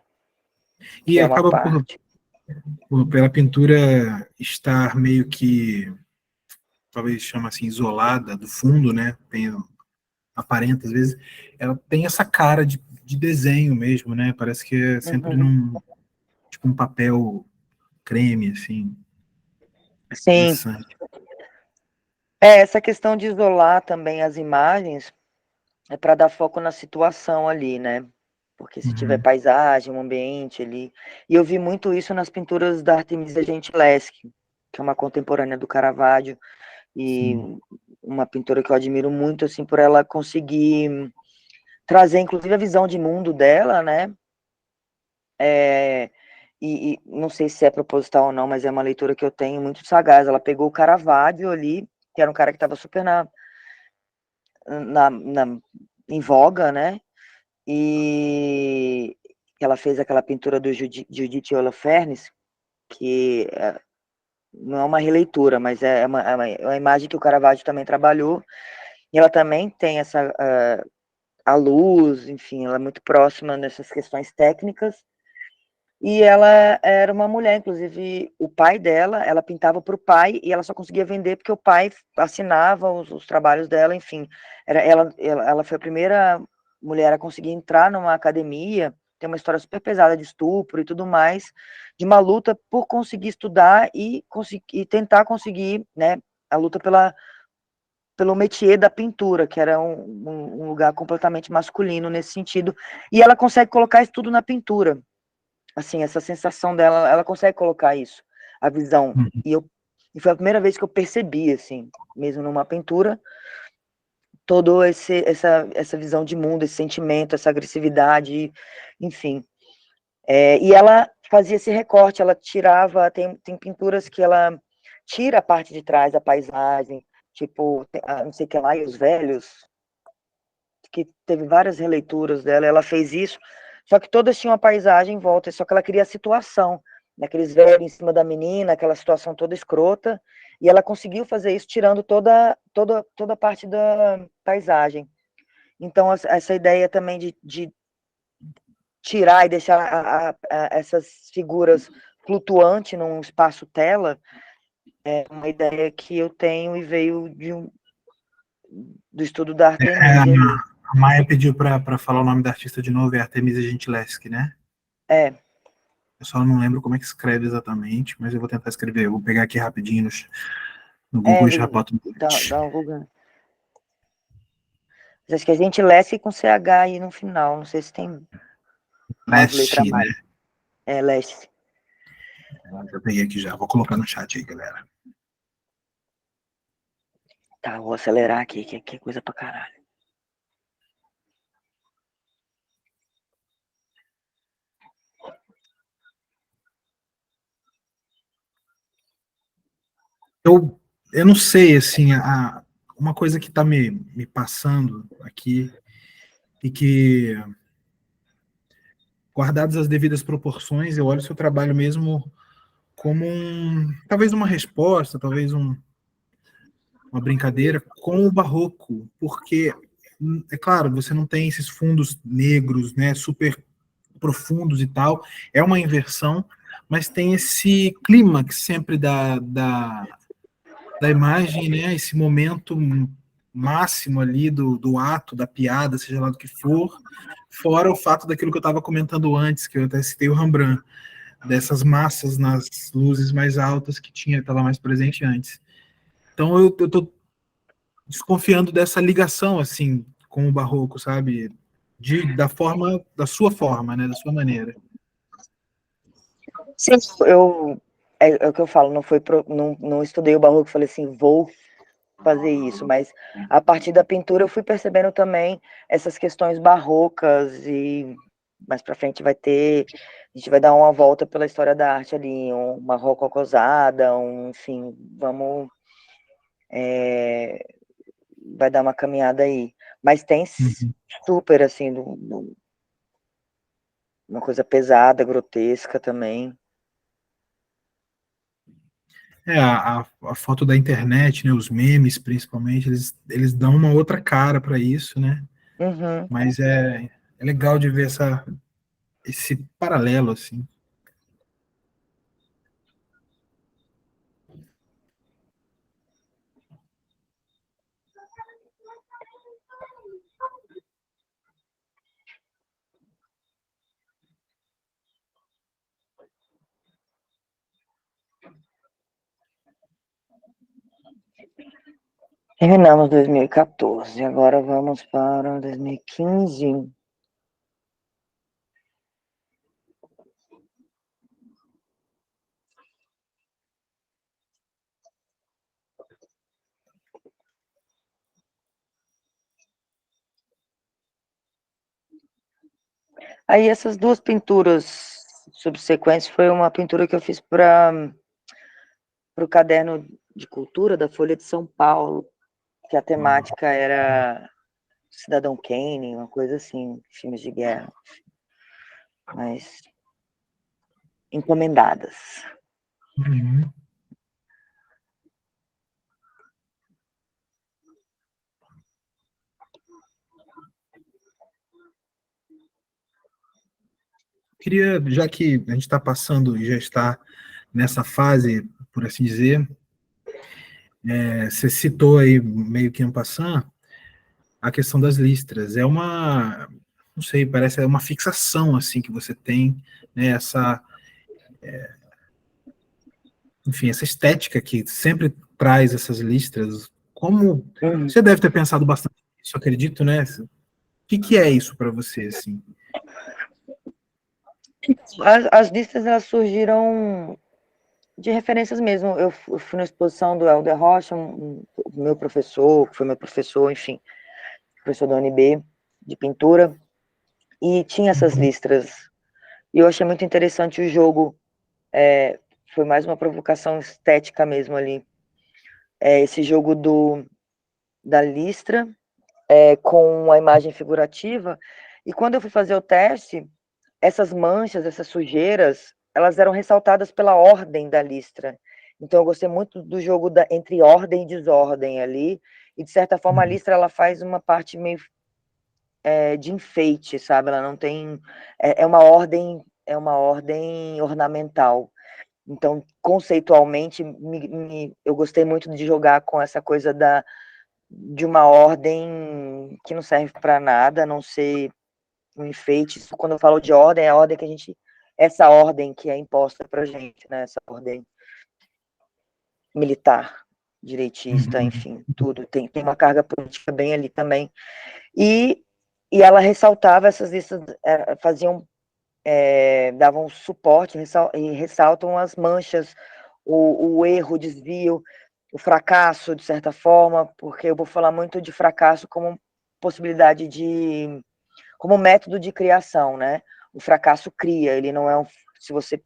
E que é uma acaba parte. pela pintura estar meio que, talvez chama assim, isolada do fundo, né? Aparenta, às vezes, ela tem essa cara de desenho mesmo, né? Parece que é sempre Uhum. num, tipo um papel creme, assim, Sim, interessante. essa questão de isolar também as imagens é para dar foco na situação ali, né? Porque se tiver Uhum. paisagem, um ambiente ali. E eu vi muito isso nas pinturas da Artemisia Gentileschi, que é uma contemporânea do Caravaggio, e Sim. uma pintora que eu admiro muito, assim, por ela conseguir trazer, inclusive, a visão de mundo dela, né? É, e não sei se é proposital ou não, mas é uma leitura que eu tenho muito sagaz. Ela pegou o Caravaggio ali, que era um cara que estava super na, na, em voga, né? E ela fez aquela pintura do Judith Holofernes, que não é uma releitura, mas é uma imagem que o Caravaggio também trabalhou. E ela também tem a luz, enfim, ela é muito próxima nessas questões técnicas. E ela era uma mulher, inclusive o pai dela, ela pintava para o pai e ela só conseguia vender porque o pai assinava os trabalhos dela, enfim. Ela foi a primeira mulher a conseguir entrar numa academia, tem uma história super pesada de estupro e tudo mais, de uma luta por conseguir estudar e tentar conseguir, né, a luta pelo métier da pintura, que era um lugar completamente masculino nesse sentido, e ela consegue colocar isso tudo na pintura. Assim, essa sensação dela, ela consegue colocar isso, a visão. Uhum. E foi a primeira vez que eu percebi, assim, mesmo numa pintura, toda essa visão de mundo, esse sentimento, essa agressividade, enfim. E ela fazia esse recorte, ela tirava, tem pinturas que ela tira a parte de trás da paisagem, tipo, não sei o que lá, e os velhos, que teve várias releituras dela, ela fez isso, só que todas tinham a paisagem em volta, só que ela queria a situação, naqueles velhos em cima da menina, aquela situação toda escrota, e ela conseguiu fazer isso tirando toda a parte da paisagem. Então, essa ideia também de tirar e deixar essas figuras flutuantes num espaço tela, É uma ideia que eu tenho e veio do estudo da É, Artemisia ali. a Maia pediu para falar o nome da artista de novo, é Artemisia Gentileschi, né? É, Eu só não lembro como é que escreve exatamente, mas eu vou tentar escrever. Eu vou pegar aqui rapidinho no Google e já boto no chat. dá um Google. Mas acho que a gente Lesce com CH aí no final, não sei se tem umas letras a Leste, né? mais. É, Lesce. Já peguei aqui já. Vou colocar no chat aí, galera. Tá, vou acelerar aqui, que é coisa pra caralho. Eu não sei, assim, uma coisa que está me passando aqui e que, guardadas as devidas proporções, eu olho o seu trabalho mesmo como talvez uma resposta, talvez uma brincadeira com o barroco, porque, é claro, você não tem esses fundos negros, né, super profundos e tal, é uma inversão, mas tem esse clímax sempre da imagem, né, esse momento máximo ali do ato, da piada, seja lá do que for, fora o fato daquilo que eu estava comentando antes, que eu até citei o Rembrandt, dessas massas nas luzes mais altas que estava mais presente antes. Então eu estou desconfiando dessa ligação, assim, com o barroco, sabe? Da sua forma, né? Da sua maneira. Sim, é o que eu falo, não estudei o barroco, falei assim, vou fazer isso, mas a partir da pintura eu fui percebendo também essas questões barrocas e mais para frente a gente vai dar uma volta pela história da arte ali, uma rococosada, enfim, vai dar uma caminhada aí. Mas tem Uhum. super, assim, uma coisa pesada, grotesca também. A foto da internet, né, os memes, principalmente, eles dão uma outra cara para isso, né? Uhum. Mas é legal de ver esse paralelo, assim. Terminamos 2014, agora vamos para 2015. Aí essas duas pinturas subsequentes foi uma pintura que eu fiz para o caderno de cultura da Folha de São Paulo, que a temática era Cidadão Kane, uma coisa assim, filmes de guerra, mas encomendadas. Uhum. Queria, já que a gente está passando e já está nessa fase, por assim dizer, você citou aí, meio que em passant, a questão das listras. Não sei, parece uma fixação, assim, que você tem, né, enfim, essa estética que sempre traz essas listras. Como Uhum. você deve ter pensado bastante nisso, acredito, né? O que é isso para você, assim? As listas elas surgiram de referências mesmo. Eu fui na exposição do Helder Rocha, meu professor, que foi meu professor, enfim, professor da UNB de pintura, e tinha essas listras. E eu achei muito interessante o jogo. Foi mais uma provocação estética mesmo ali. Esse jogo da listra com a imagem figurativa. E quando eu fui fazer o teste, essas manchas, essas sujeiras, elas eram ressaltadas pela ordem da listra. Então eu gostei muito do jogo entre ordem e desordem ali. E de certa forma a listra ela faz uma parte meio de enfeite, sabe? Ela não tem é uma ordem ornamental. Então, conceitualmente, eu gostei muito de jogar com essa coisa de uma ordem que não serve para nada, a não ser um enfeite. Isso, quando eu falo de ordem, é a ordem que essa ordem que é imposta para gente, né? Essa ordem militar, direitista, Uhum. enfim, tudo. Tem uma carga política bem ali também. E ela ressaltava essas listas, davam suporte e ressaltam as manchas, o erro, o desvio, o fracasso, de certa forma, porque eu vou falar muito de fracasso como possibilidade como método de criação, né? O fracasso cria, ele não é se você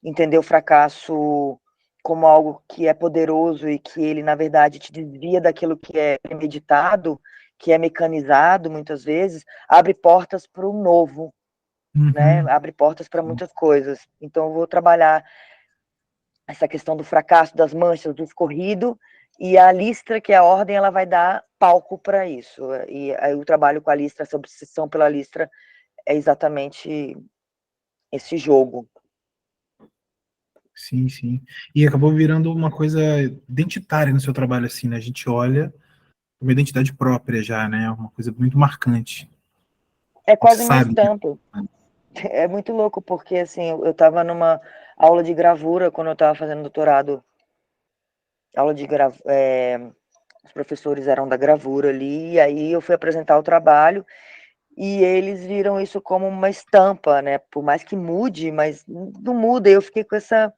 entender o fracasso como algo que é poderoso e que ele, na verdade, te desvia daquilo que é premeditado, que é mecanizado, muitas vezes, abre portas para o novo, né? Uhum. Abre portas para muitas coisas. Então, eu vou trabalhar essa questão do fracasso, das manchas, do escorrido, e a listra, que é a ordem, ela vai dar palco para isso. E aí o trabalho com a listra, essa obsessão pela listra, é exatamente esse jogo. Sim, sim. E acabou virando uma coisa identitária no seu trabalho, assim, né? A gente olha uma identidade própria já, né? Uma coisa muito marcante. É A gente quase uma sabe. estampa. É muito louco, porque assim, eu estava numa aula de gravura quando eu estava fazendo doutorado. Aula de os professores eram da gravura ali, e aí eu fui apresentar o trabalho, e eles viram isso como uma estampa, né? Por mais que mude, mas não muda. Eu fiquei com essa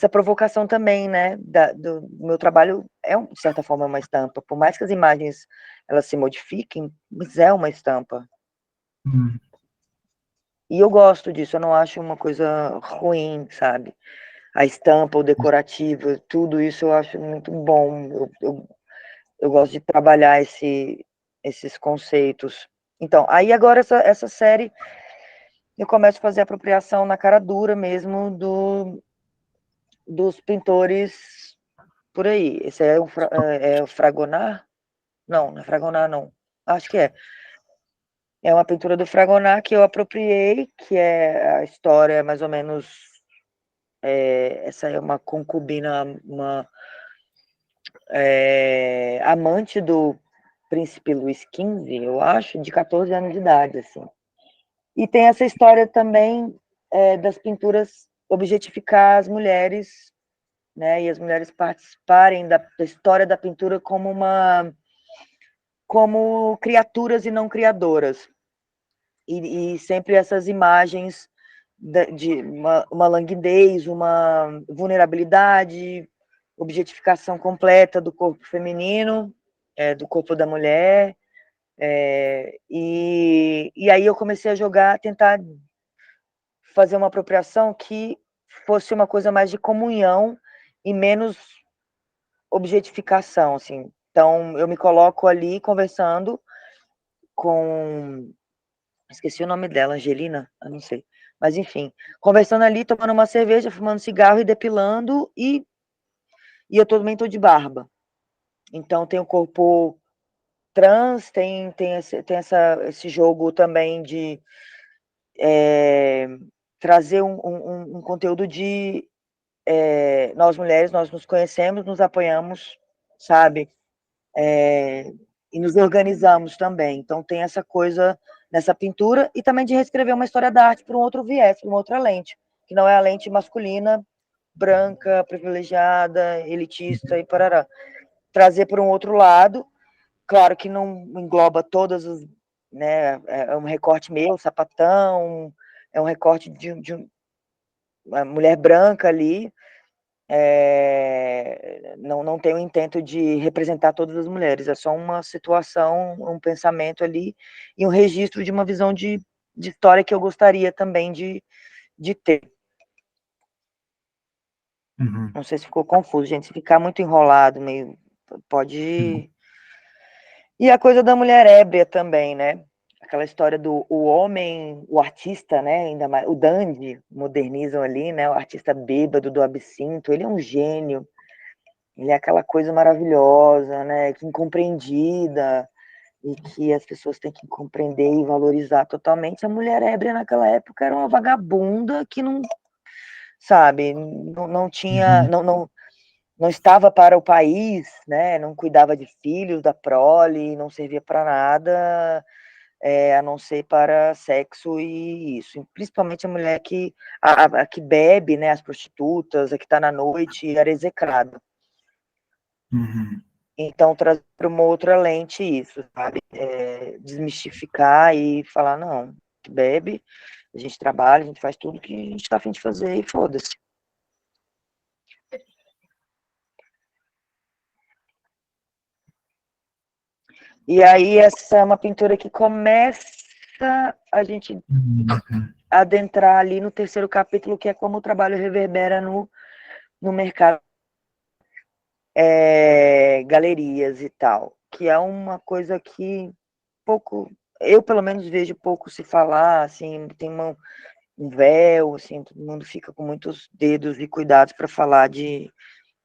provocação também, né? Do meu trabalho de certa forma, uma estampa. Por mais que as imagens elas se modifiquem, mas é uma estampa. Hum. E eu gosto disso, eu não acho uma coisa ruim, sabe? A estampa, o decorativo, tudo isso eu acho muito bom. Eu gosto de trabalhar esses conceitos. Então, aí agora essa série eu começo a fazer apropriação na cara dura mesmo dos pintores por aí. Esse é o Fragonard? Não, não é Fragonard, não. Acho que é. É uma pintura do Fragonard que eu apropriei, que é a história mais ou menos. Essa é uma concubina, uma amante do príncipe Luís XV, eu acho, de 14 anos de idade, assim. E tem essa história também das pinturas objetificar as mulheres, né, e as mulheres participarem da história da pintura como criaturas e não criadoras. E sempre essas imagens de uma languidez, uma vulnerabilidade, objetificação completa do corpo feminino, do corpo da mulher. E aí eu comecei a jogar, tentar fazer uma apropriação que fosse uma coisa mais de comunhão e menos objetificação, assim. Então, eu me coloco ali conversando com... Esqueci o nome dela, Angelina? Eu não sei. Mas, enfim, conversando ali, tomando uma cerveja, fumando cigarro e depilando, e eu também estou de barba. Então, tem o corpo trans, tem esse jogo também de trazer um conteúdo de nós mulheres, nós nos conhecemos, nos apoiamos, sabe? E nos organizamos também. Então tem essa coisa nessa pintura e também de reescrever uma história da arte por um outro viés, por uma outra lente, que não é a lente masculina, branca, privilegiada, elitista e parará. Trazer por um outro lado, claro que não engloba todas as, né, é um recorte meu, sapatão, é um recorte de uma mulher branca ali, não tem o intento de representar todas as mulheres, é só uma situação, um pensamento ali e um registro de uma visão de história que eu gostaria também de ter. Uhum. Não sei se ficou confuso, gente. Se ficar muito enrolado, meio pode. Uhum. E a coisa da mulher ébria também, né? Aquela história do o homem, o artista, né? Ainda mais o dandy, modernizam ali, né? O artista bêbado do absinto, ele é um gênio. Ele é aquela coisa maravilhosa, né? Que incompreendida e que as pessoas têm que compreender e valorizar totalmente. A mulher ébria naquela época era uma vagabunda que não, sabe? Não tinha, Uhum. não estava para o país, né? Não cuidava de filhos, da prole, não servia para nada, a não ser para sexo e isso. Principalmente a mulher a que bebe, né? As prostitutas, a que está na noite, era execrada. Uhum. Então, trazer para uma outra lente isso, sabe? Desmistificar e falar, não, bebe, a gente trabalha, a gente faz tudo que a gente está a fim de fazer e foda-se. E aí, essa é uma pintura que começa a gente Uhum. adentrar ali no terceiro capítulo, que é como o trabalho reverbera no mercado, galerias e tal, que é uma coisa que pouco, eu pelo menos vejo pouco se falar, assim, tem um véu, assim, todo mundo fica com muitos dedos e cuidados para falar de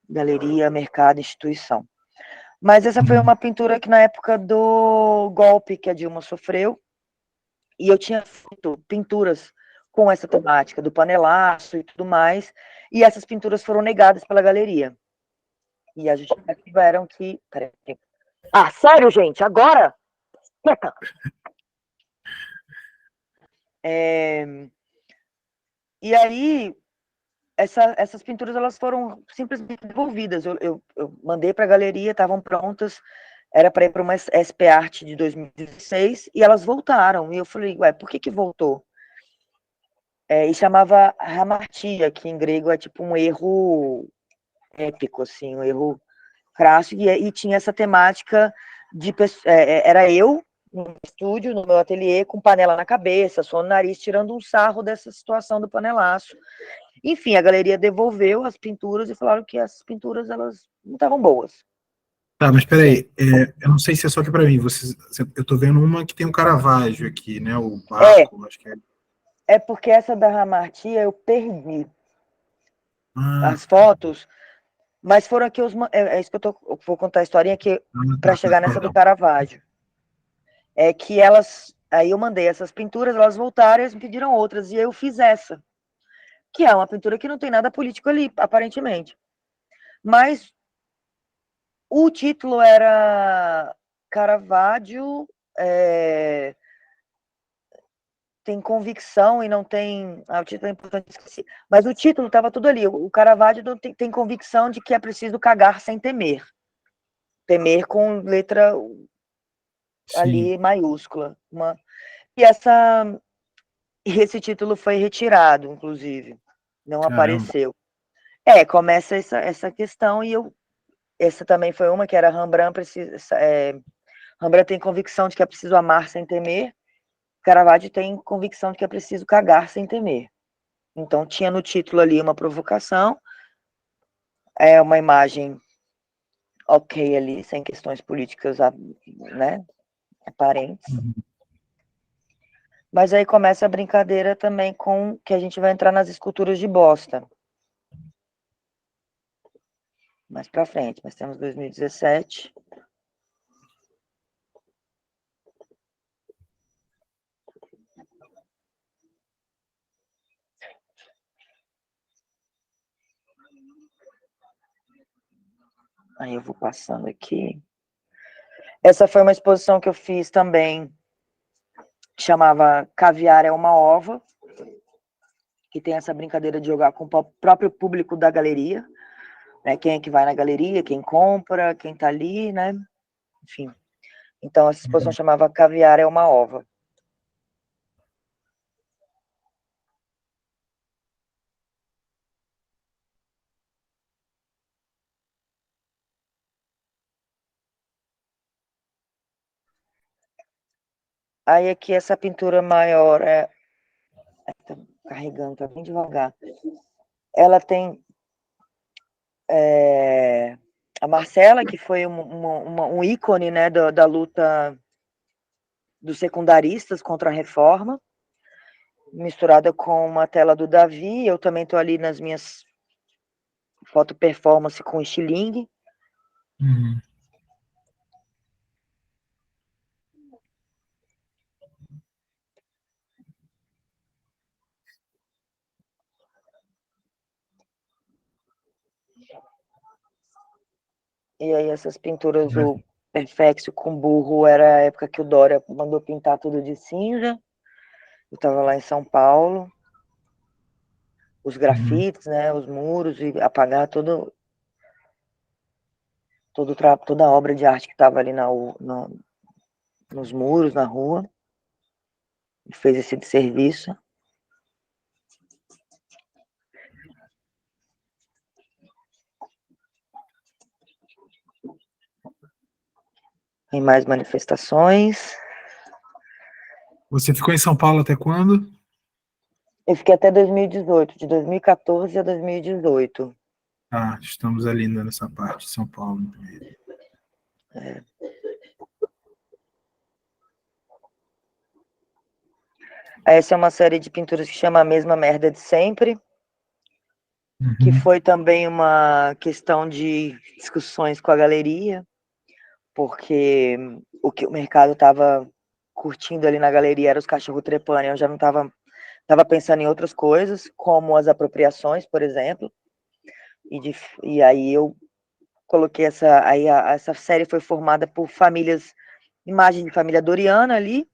galeria, mercado, instituição. Mas essa foi Uhum. uma pintura que na época do golpe que a Dilma sofreu, e eu tinha feito pinturas com essa temática do panelaço e tudo mais, e essas pinturas foram negadas pela galeria. E a justificativa era que... Peraí. Ah, sério, gente? Agora? Quieta! E aí, essas pinturas elas foram simplesmente devolvidas. Eu mandei para a galeria, estavam prontas, era para ir para uma SP Art de 2016, e elas voltaram. E eu falei, ué, por que voltou? E chamava hamartia, que em grego é tipo um erro épico, assim, um erro crasso, e tinha essa temática de... era eu no estúdio, no meu ateliê, com panela na cabeça, som no nariz, tirando um sarro dessa situação do panelaço. Enfim, a galeria devolveu as pinturas e falaram que as pinturas elas não estavam boas. Tá, mas Sim. peraí, eu não sei se é só aqui para mim. Eu tô vendo uma que tem um Caravaggio aqui, né? O É, barco, acho que é. é porque essa da Ramartia eu perdi Ah, as fotos, mas foram aqui é isso que eu vou contar a historinha aqui para tá, chegar nessa do perdão. Caravaggio. É que aí eu mandei essas pinturas, elas voltaram e eles me pediram outras, e eu fiz essa, que é uma pintura que não tem nada político ali, aparentemente. Mas o título era Caravaggio, é, tem convicção e não tem. O título é importante, esqueci. Mas o título estava tudo ali. O Caravaggio tem convicção de que é preciso cagar sem temer. Temer com letra Sim, ali maiúscula. Esse título foi retirado, inclusive. Não caramba. apareceu. Começa essa questão, e essa também foi uma que era Rembrandt precisa. Rembrandt tem convicção de que é preciso amar sem temer. Caravaggio tem convicção de que é preciso cagar sem temer. Então, tinha no título ali uma provocação, uma imagem ok ali, sem questões políticas, né, aparentes. Uhum. Mas aí começa a brincadeira também com que a gente vai entrar nas esculturas de bosta. Mais para frente, mas temos 2017. Aí eu vou passando aqui. Essa foi uma exposição que eu fiz também, chamava Caviar é uma Ova, que tem essa brincadeira de jogar com o próprio público da galeria, né? Quem é que vai na galeria, quem compra, quem tá ali, né? Enfim. Então, essa exposição Uhum. chamava Caviar é uma Ova. Aí aqui essa pintura maior tá carregando, tá bem devagar. Ela tem a Marcela, que foi um ícone, né, da luta dos secundaristas contra a reforma, misturada com uma tela do Davi. Eu também estou ali nas minhas foto performance com estilingue. Uhum. E aí essas pinturas, o Perfexio com burro, era a época que o Dória mandou pintar tudo de cinza. Eu estava lá em São Paulo. Os grafites, né, os muros, e apagar toda a obra de arte que estava ali nos muros, na rua. E fez esse serviço. Tem mais manifestações. Você ficou em São Paulo até quando? Eu fiquei até 2018, de 2014 a 2018. Ah, estamos ali ainda nessa parte de São Paulo. É. Essa é uma série de pinturas que chama A Mesma Merda de Sempre, que Uhum. foi também uma questão de discussões com a galeria, porque o que o mercado estava curtindo ali na galeria era os cachorros trepando, eu já não estava pensando em outras coisas, como as apropriações, por exemplo, e aí eu coloquei essa série foi formada por famílias, imagem de família Doriana ali,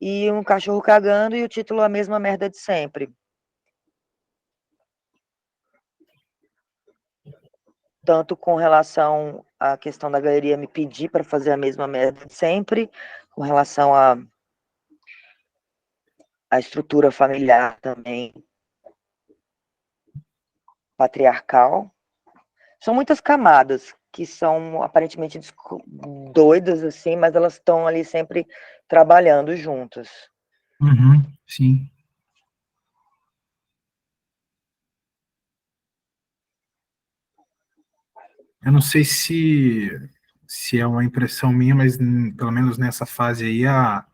e um cachorro cagando, e o título A Mesma Merda de Sempre. Tanto com relação à questão da galeria me pedir para fazer a mesma merda de sempre, com relação à estrutura familiar também, patriarcal. São muitas camadas que são aparentemente doidas, assim, mas elas estão ali sempre trabalhando juntas. Uhum, sim. Eu não sei se é uma impressão minha, mas pelo menos nessa fase aí a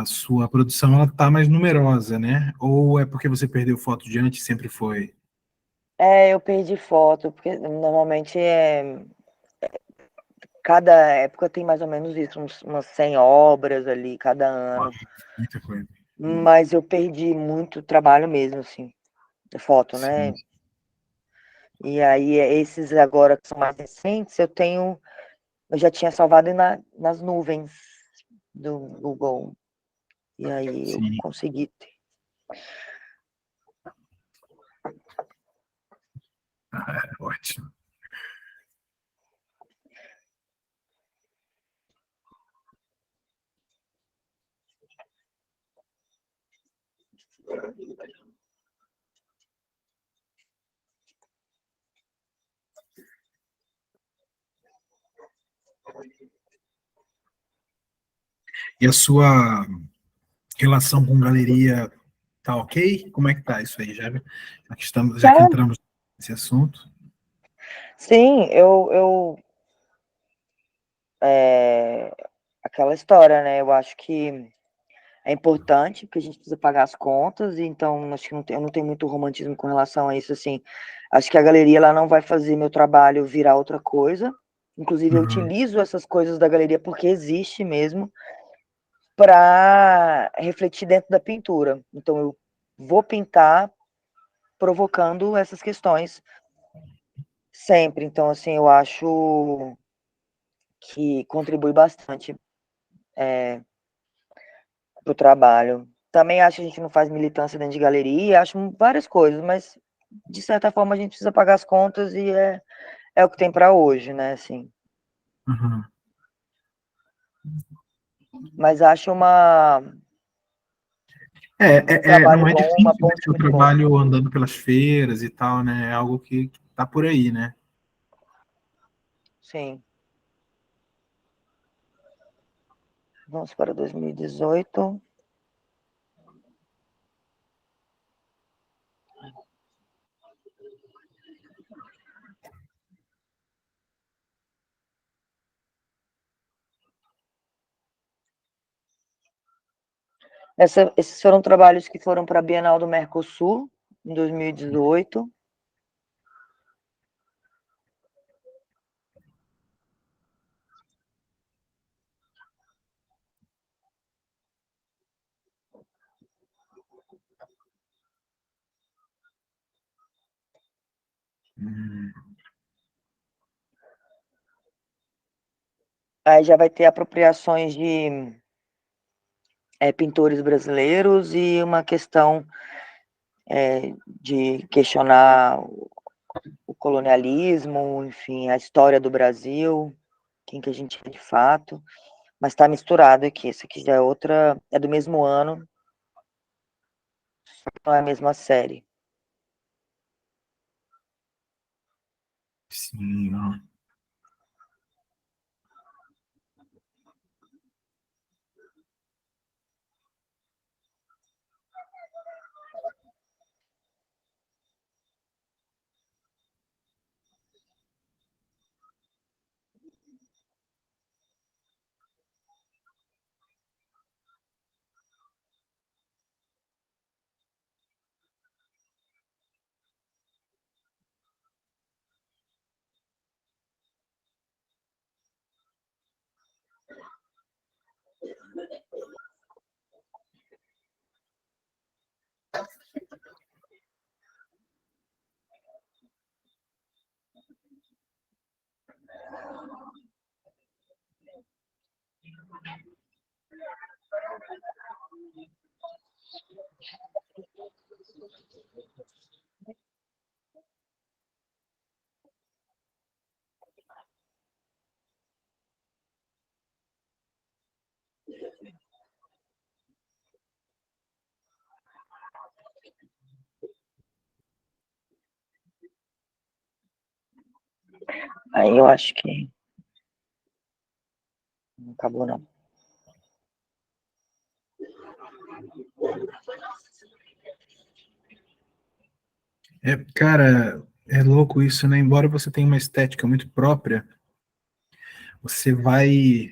sua produção ela tá mais numerosa, né? Ou é porque você perdeu foto de antes, sempre foi? Eu perdi foto, porque normalmente cada época tem mais ou menos isso, umas 100 obras ali cada Uau, ano. muita coisa. Mas eu perdi muito trabalho mesmo, assim, de foto, Sim. né? E aí, esses agora que são mais recentes, eu já tinha salvado nas nuvens do Google. E aí eu Sim. consegui ter. Ótimo. E a sua relação com galeria tá ok? Como é que tá isso aí? Já que Tá, entramos nesse assunto. sim, aquela história, né? Eu acho que é importante, porque a gente precisa pagar as contas, então acho que eu não tenho muito romantismo com relação a isso, assim. Acho que a galeria ela não vai fazer meu trabalho virar outra coisa. Inclusive, eu Uhum. utilizo essas coisas da galeria porque existe mesmo para refletir dentro da pintura. Então, eu vou pintar provocando essas questões sempre. Então, assim, eu acho que contribui bastante para o trabalho. Também acho que a gente não faz militância dentro de galeria, acho várias coisas, mas de certa forma a gente precisa pagar as contas e é o que tem para hoje, né? Assim. Uhum. Mas acho um trabalho Não é bom, uma difícil ver ponte seu muito boa. trabalho andando pelas feiras e tal, né? É algo que tá por aí, né? Sim. Vamos para 2018. Esses foram trabalhos que foram para a Bienal do Mercosul, em 2018. Hum. Aí já vai ter apropriações de pintores brasileiros e uma questão de questionar o colonialismo, enfim, a história do Brasil, quem que a gente é de fato, mas está misturado aqui. Isso aqui já é outra, é do mesmo ano, não é a mesma série. Sim, ó. Aí eu acho que não acabou, não. Cara, é louco isso, né? Embora você tenha uma estética muito própria, você vai,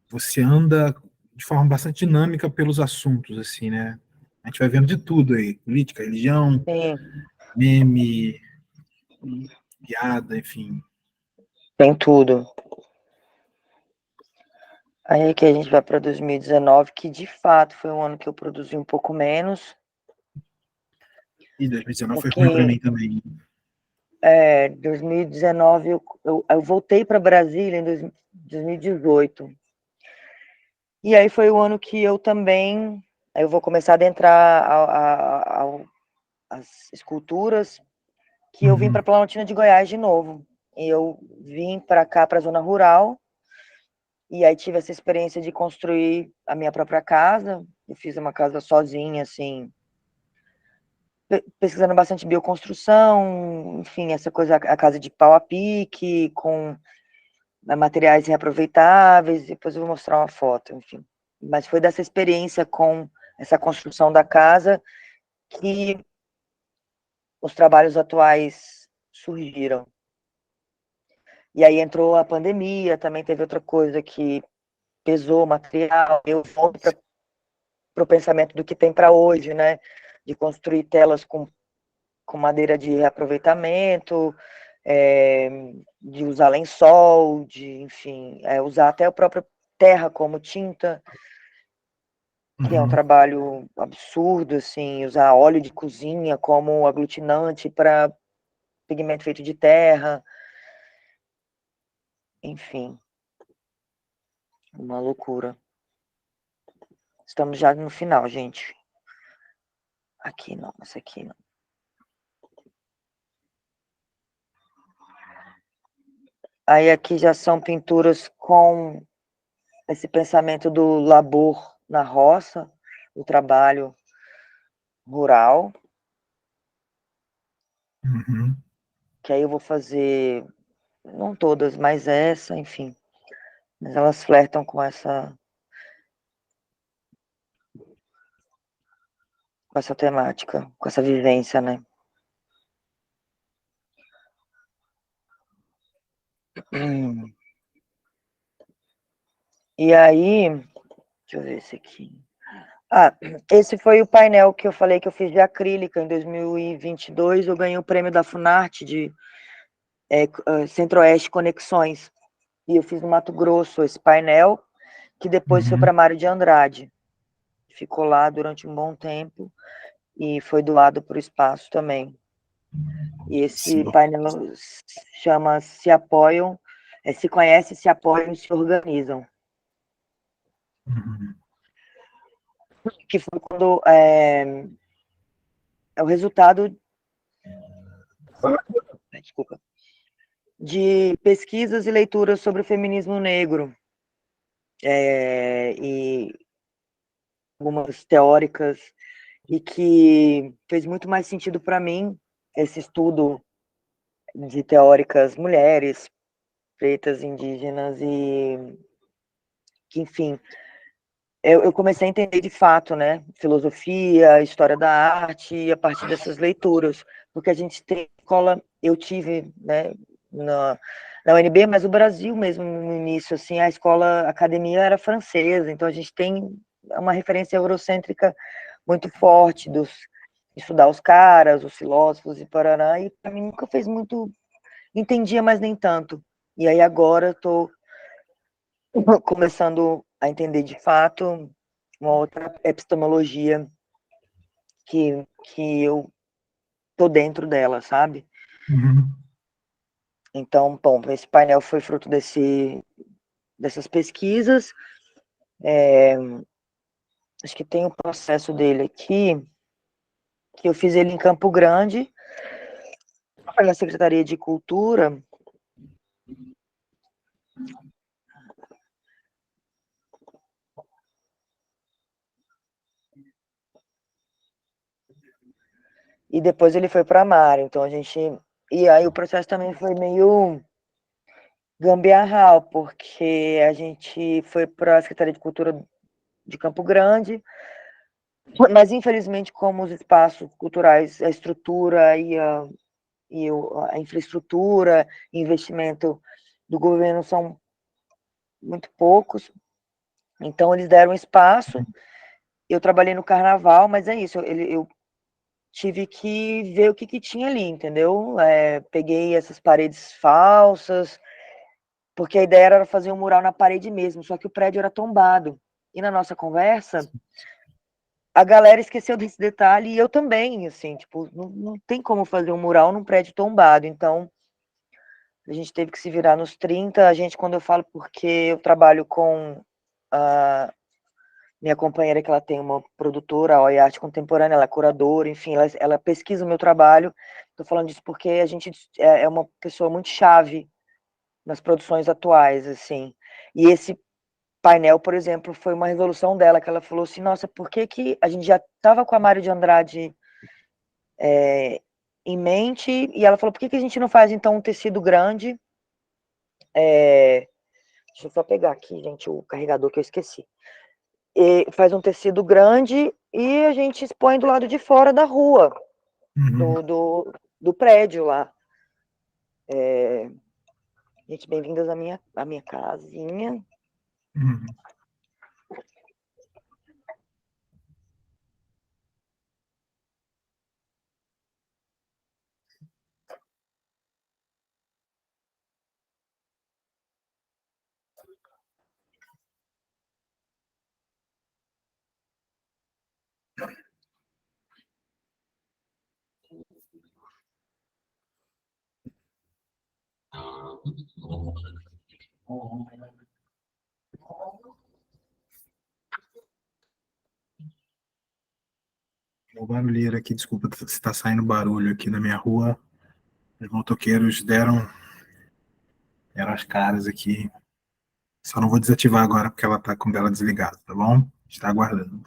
você anda de forma bastante dinâmica pelos assuntos, assim, né? A gente vai vendo de tudo aí, política, religião, Sim, meme, piada, enfim. tem tudo. Aí que a gente vai para 2019, que de fato foi um ano que eu produzi um pouco menos, E 2019 foi ruim para porque mim também. 2019 eu voltei para Brasília em 2018. E aí foi o ano que eu também, aí eu vou começar a adentrar as esculturas, que eu vim Uhum, para Planaltina de Goiás de novo. Eu vim para cá, para a zona rural, e aí tive essa experiência de construir a minha própria casa. Eu fiz uma casa sozinha, assim, pesquisando bastante bioconstrução, enfim, essa coisa, a casa de pau a pique, com materiais reaproveitáveis, depois eu vou mostrar uma foto, enfim. Mas foi dessa experiência com essa construção da casa que os trabalhos atuais surgiram. E aí entrou a pandemia, também teve outra coisa que pesou o material, eu volto para o pensamento do que tem para hoje, né? De construir telas com madeira de reaproveitamento, de usar lençol, de, enfim, usar até a própria terra como tinta, que é um uhum. trabalho absurdo, assim, usar óleo de cozinha como aglutinante para pigmento feito de terra, enfim, uma loucura. Estamos já no final, gente. Aqui não, essa aqui não. Aí aqui já são pinturas com esse pensamento do labor na roça, o trabalho rural, Uhum. que aí eu vou fazer, não todas, mas essa, enfim. Mas elas flertam com essa temática, com essa vivência, né? E aí, deixa eu ver esse aqui. Ah, esse foi o painel que eu falei que eu fiz de acrílica em 2022. Eu ganhei o prêmio da Funarte de Centro-Oeste Conexões. E eu fiz no Mato Grosso esse painel, que depois foi Uhum. para Mário de Andrade. Ficou lá durante um bom tempo e foi doado para o espaço também. E esse Sim. painel chama Se Apoiam, se conhecem, se apoiam e se organizam. Uhum. Que foi quando é o resultado, desculpa, de pesquisas e leituras sobre o feminismo negro, e algumas teóricas, e que fez muito mais sentido para mim esse estudo de teóricas mulheres, pretas, indígenas, e que, enfim, eu comecei a entender de fato, né, filosofia, história da arte, a partir dessas leituras, porque a gente tem escola, eu tive, né, na UNB, mas o Brasil mesmo, no início, assim, a escola, a academia era francesa, então a gente tem uma referência eurocêntrica muito forte dos estudar os caras, os filósofos e parará, e para mim nunca fez muito, entendia, mas nem tanto. E aí agora estou começando a entender de fato uma outra epistemologia que eu tô dentro dela, sabe? Uhum. Então, bom, esse painel foi fruto dessas pesquisas. Acho que tem o processo dele aqui, que eu fiz ele em Campo Grande, na Secretaria de Cultura. E depois ele foi para Mara. Então a gente. E aí o processo também foi meio gambiarral, porque a gente foi para a Secretaria de Cultura de Campo Grande, mas infelizmente, como os espaços culturais, a estrutura a infraestrutura, investimento do governo são muito poucos, então eles deram espaço. Eu trabalhei no carnaval, mas é isso, eu tive que ver o que tinha ali, entendeu? Peguei essas paredes falsas, porque a ideia era fazer um mural na parede mesmo, só que o prédio era tombado. E na nossa conversa, a galera esqueceu desse detalhe, e eu também, assim, tipo, não tem como fazer um mural num prédio tombado, então a gente teve que se virar nos 30. A gente, quando eu falo, porque eu trabalho com a minha companheira, que ela tem uma produtora, a Oi Arte Contemporânea, ela é curadora, enfim, ela pesquisa o meu trabalho. Estou falando disso porque a gente é uma pessoa muito chave nas produções atuais, assim. E esse painel, por exemplo, foi uma resolução dela, que ela falou assim, nossa, por que que a gente já estava com a Mário de Andrade em mente, e ela falou, por que que a gente não faz, então, um tecido grande? Deixa eu só pegar aqui, gente, o carregador que eu esqueci. E faz um tecido grande e a gente expõe do lado de fora da rua, Uhum. do prédio lá. Gente, bem-vindas à minha casinha. Uhum. O barulheiro aqui, desculpa se está saindo barulho aqui na minha rua. Os motoqueiros deram as caras aqui. Só não vou desativar agora porque ela está com dela desligada, tá bom? Está aguardando.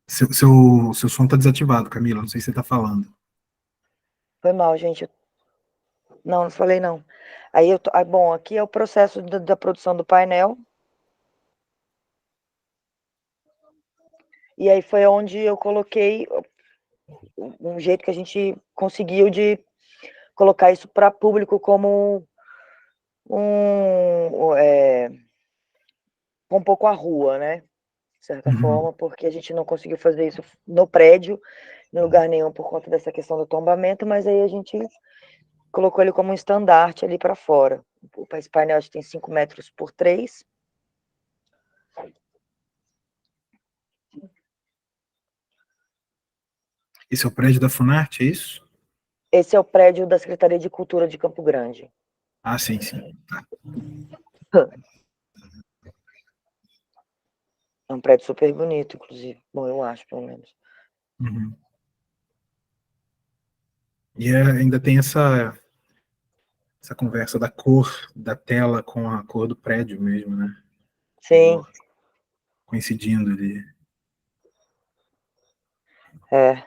Seu som está desativado, Camila. Não sei se você está falando. Foi mal, gente. Não falei não. Aí bom, aqui é o processo da produção do painel. E aí foi onde eu coloquei um jeito que a gente conseguiu de colocar isso para público como um pouco a rua, né? De certa Uhum. forma, porque a gente não conseguiu fazer isso no prédio, em lugar nenhum, por conta dessa questão do tombamento, mas aí a gente colocou ele como um estandarte ali para fora. Esse painel tem 5 metros por 3. Esse é o prédio da Funarte, é isso? Esse é o prédio da Secretaria de Cultura de Campo Grande. Ah, sim, sim. Tá. É um prédio super bonito, inclusive. Bom, eu acho, pelo menos. Uhum. E ainda tem essa conversa da cor da tela com a cor do prédio mesmo, né? Sim, Coincidindo ali. é,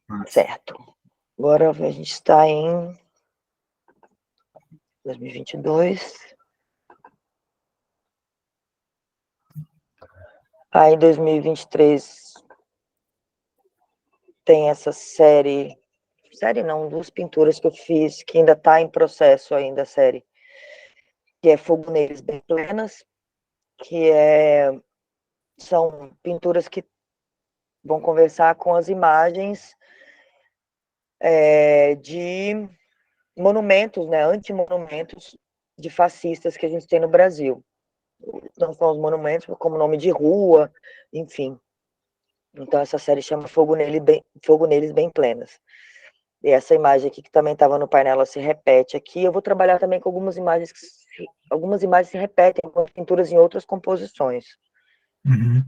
Massa. certo. Agora a gente está em 2022. Aí, em 2023, tem essa série. Série não, duas pinturas que eu fiz, que ainda está em processo ainda, a série. Que é Fogo Neles Bem Plenas, que são pinturas que vão conversar com as imagens de monumentos, né, antimonumentos de fascistas que a gente tem no Brasil. Não são os monumentos, como nome de rua, enfim. Então, essa série chama Fogo Neles Bem Plenas. E essa imagem aqui, que também estava no painel, ela se repete aqui. Eu vou trabalhar também com algumas imagens se repetem, com pinturas em outras composições. Uhum.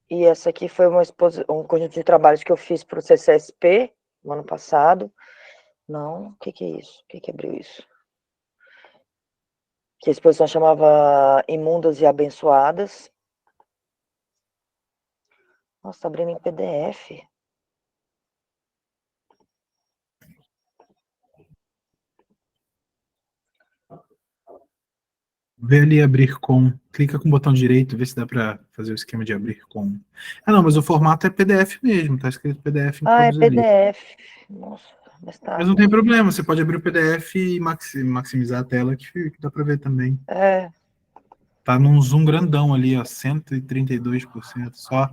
E essa aqui foi um conjunto de trabalhos que eu fiz para o CCSP no ano passado. Não, o que é isso? O que abriu isso? Que a exposição chamava Imundas e Abençoadas. Nossa, tá abrindo em PDF. Vê ali abrir com. Clica com o botão direito, vê se dá para fazer o esquema de abrir com. Ah, não, mas o formato é PDF mesmo, tá escrito PDF em Ah, é todos ali. PDF. Nossa, mas tá. Mas não tem problema, você pode abrir o PDF e maximizar a tela que dá para ver também. É. Tá num zoom grandão ali, ó, 132%. Só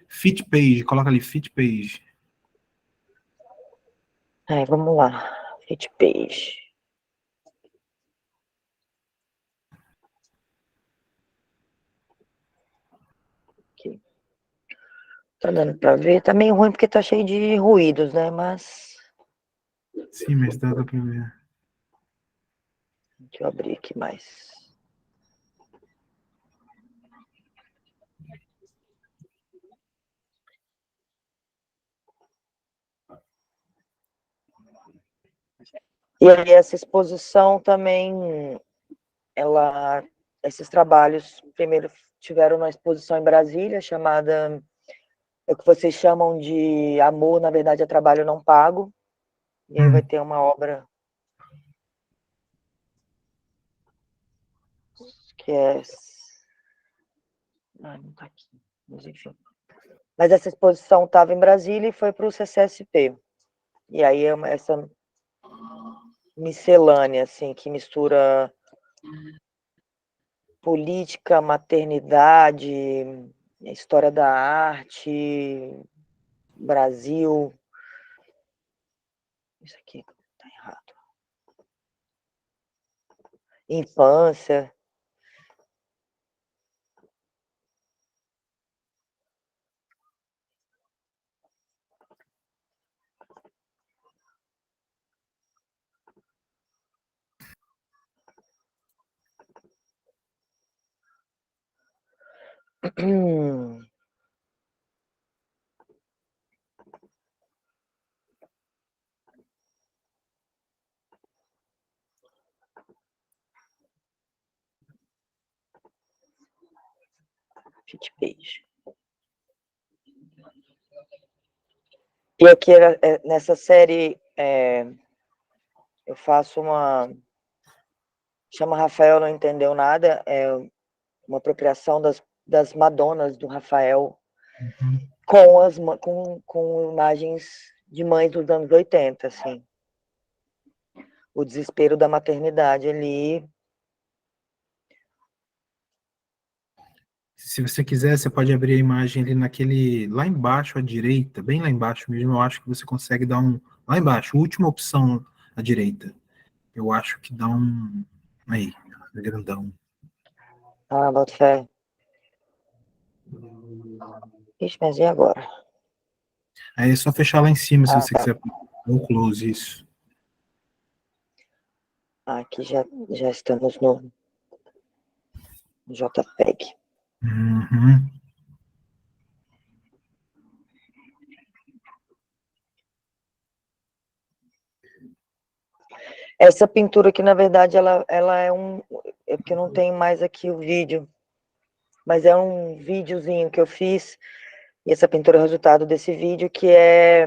fit page, coloca ali fit page. Vamos lá. Hit page. Aqui. Tá dando pra ver? Tá meio ruim porque tá cheio de ruídos, né? Mas. Sim, mas dá para ver. Deixa eu abrir aqui mais. E aí, essa exposição também, esses trabalhos, primeiro tiveram uma exposição em Brasília, chamada, é o que vocês chamam de Amor, na verdade, é Trabalho Não Pago. E aí vai ter uma obra que é... não tá aqui, mas enfim. Mas essa exposição estava em Brasília e foi para o CCSP. E aí é essa miscelânea, assim, que mistura política, maternidade, história da arte, Brasil. Isso aqui tá errado. Infância. Fit page. E aqui, nessa série, eu faço chama Rafael Não Entendeu Nada, é uma apropriação das Madonas do Rafael Uhum. com imagens de mães dos anos 80, assim. O desespero da maternidade ali. Se você quiser, você pode abrir a imagem ali lá embaixo à direita, bem lá embaixo mesmo, eu acho que você consegue dar lá embaixo, última opção à direita. Eu acho que dá aí, grandão. Ah, boto fé. Ixi, mas e agora? Aí é só fechar lá em cima, se Ah, você tá. quiser. No close, isso. Aqui já estamos no JPEG. Uhum. Essa pintura aqui, na verdade, ela é um... É porque não tem mais aqui o vídeo, mas é um videozinho que eu fiz, e essa pintura é o resultado desse vídeo, que é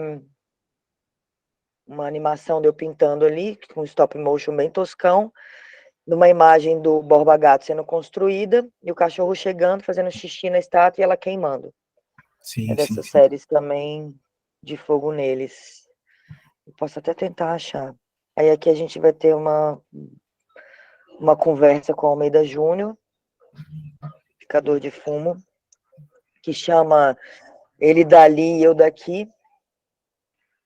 uma animação de eu pintando ali, com stop motion bem toscão, numa imagem do Borba Gato sendo construída, e o cachorro chegando, fazendo xixi na estátua e ela queimando. É Sim, sim, dessas sim. séries também de fogo neles. Eu posso até tentar achar. Aí aqui a gente vai ter uma conversa com o Almeida Júnior, picador de fumo, que chama Ele Dali e Eu Daqui,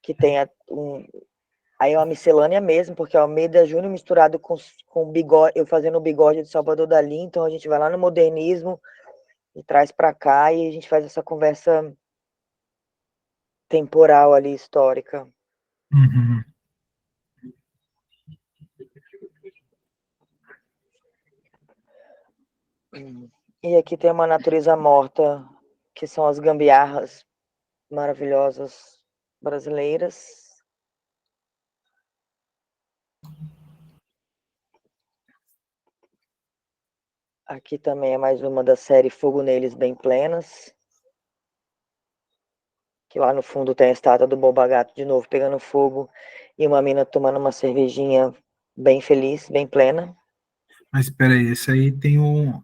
que tem aí é uma miscelânea mesmo, porque é o Almeida Júnior misturado com bigode, eu fazendo o bigode de Salvador Dali, então a gente vai lá no modernismo e traz para cá e a gente faz essa conversa temporal ali, histórica. Uhum. E aqui tem uma natureza morta, que são as gambiarras maravilhosas brasileiras. Aqui também é mais uma da série Fogo Neles Bem Plenas, que lá no fundo tem a estátua do Boba Gato de novo pegando fogo e uma mina tomando uma cervejinha bem feliz, bem plena. Mas espera aí, esse aí tem um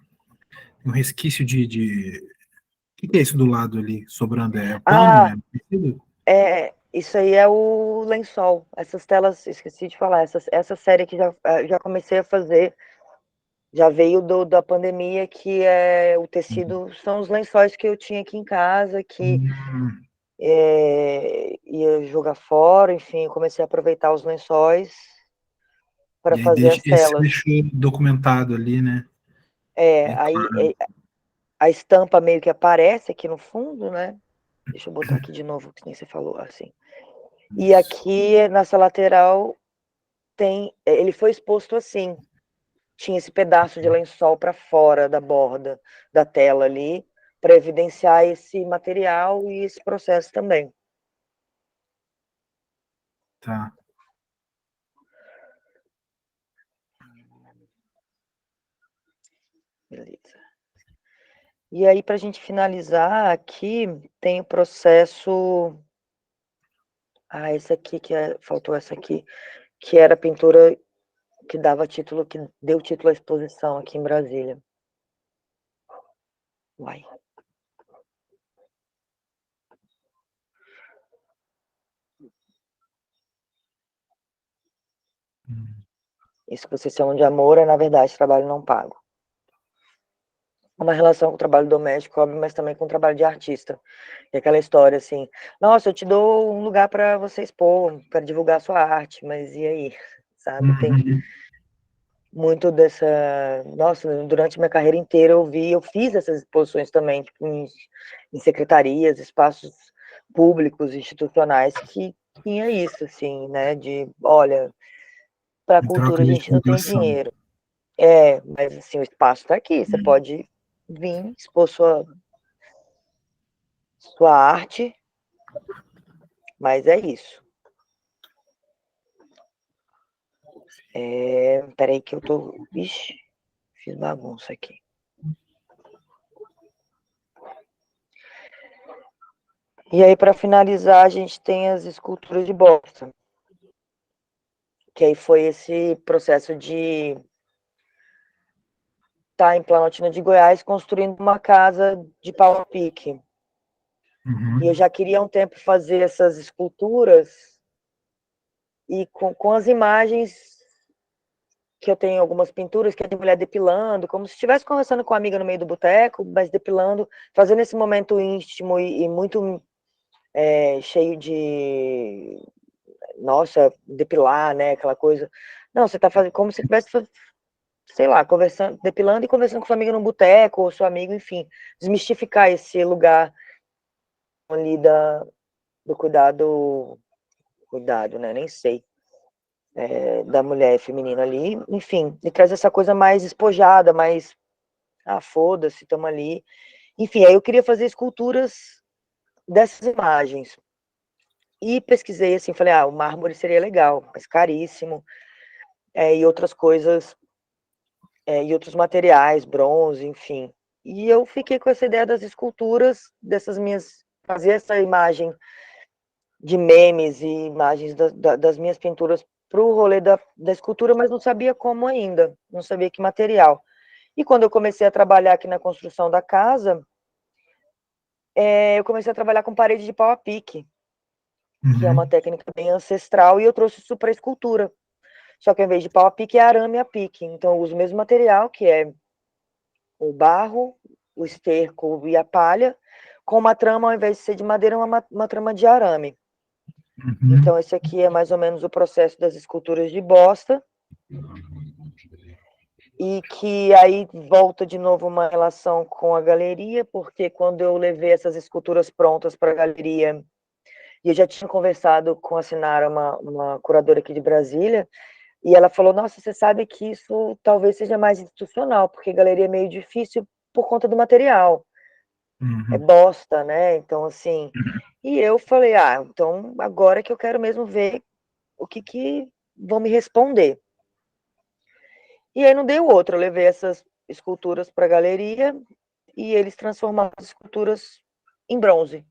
resquício de... O que é isso do lado ali, sobrando? É pano? Ah, É tecido? isso aí é o lençol. Essas telas, esqueci de falar, essa série que já comecei a fazer, já veio da pandemia, que é o tecido, são os lençóis que eu tinha aqui em casa, que Hum. ia jogar fora, enfim, eu comecei a aproveitar os lençóis para E aí fazer as esse telas. deixou documentado ali, né? Bem Aí claro. a estampa meio que aparece aqui no fundo, né? Deixa eu botar aqui de novo, que nem você falou, assim. E Isso. aqui nessa lateral ele foi exposto assim. Tinha esse pedaço de lençol para fora da borda da tela ali, para evidenciar esse material e esse processo também. Tá. Beleza. E aí, para a gente finalizar aqui, tem o processo. Ah, esse aqui faltou essa aqui, que era a pintura que dava título, que deu título à exposição aqui em Brasília. Uai. Isso que vocês chamam de amor é, na verdade, trabalho não pago. Uma relação com o trabalho doméstico, óbvio, mas também com o trabalho de artista. E aquela história assim, nossa, eu te dou um lugar para você expor, para divulgar a sua arte, mas e aí? Sabe? Tem Uhum. muito dessa... Nossa, durante minha carreira inteira eu fiz essas exposições também, tipo, em secretarias, espaços públicos, institucionais, que tinha isso, assim, né? De, olha, para a Em cultura troca a de gente não tem divulgação. dinheiro. Mas assim, o espaço está aqui, você pode vir expor sua arte, mas é isso. Peraí que eu tô... Ixi, fiz bagunça aqui. E aí, para finalizar, a gente tem as esculturas de bosta, que aí foi esse processo de estar em Planaltina de Goiás construindo uma casa de pau a pique. E eu Uhum. já queria há um tempo fazer essas esculturas e com as imagens que eu tenho algumas pinturas que é de mulher depilando, como se estivesse conversando com uma amiga no meio do boteco, mas depilando, fazendo esse momento íntimo e muito cheio de, nossa, depilar, né, aquela coisa. Não, você tá fazendo como se estivesse, sei lá, conversando, depilando e conversando com sua amiga no boteco, ou seu amigo, enfim, desmistificar esse lugar ali do cuidado, né? Nem sei. Da mulher feminina ali, enfim, e traz essa coisa mais despojada, mais, foda-se, estamos ali. Enfim, aí eu queria fazer esculturas dessas imagens. E pesquisei assim, falei, o mármore seria legal, mas caríssimo, e outras coisas, e outros materiais, bronze, enfim. E eu fiquei com essa ideia das esculturas, fazer essa imagem de memes e imagens das minhas pinturas para o rolê da escultura, mas não sabia como ainda, não sabia que material. E quando eu comecei a trabalhar aqui na construção da casa, eu comecei a trabalhar com parede de pau a pique, que é uma técnica bem ancestral, e eu trouxe isso para a escultura. Só que ao invés de pau a pique, é arame a pique. Então eu uso o mesmo material, que é o barro, o esterco e a palha, com uma trama, ao invés de ser de madeira, uma trama de arame. Então, esse aqui é mais ou menos o processo das esculturas de bosta. E que aí volta de novo uma relação com a galeria, porque quando eu levei essas esculturas prontas para a galeria, e eu já tinha conversado com a Sinara, uma curadora aqui de Brasília, e ela falou, nossa, você sabe que isso talvez seja mais institucional, porque galeria é meio difícil por conta do material. É bosta, né? Então, assim... E eu falei, então agora que eu quero mesmo ver o que vão me responder. E aí não deu outro, eu levei essas esculturas para a galeria e eles transformaram as esculturas em bronze.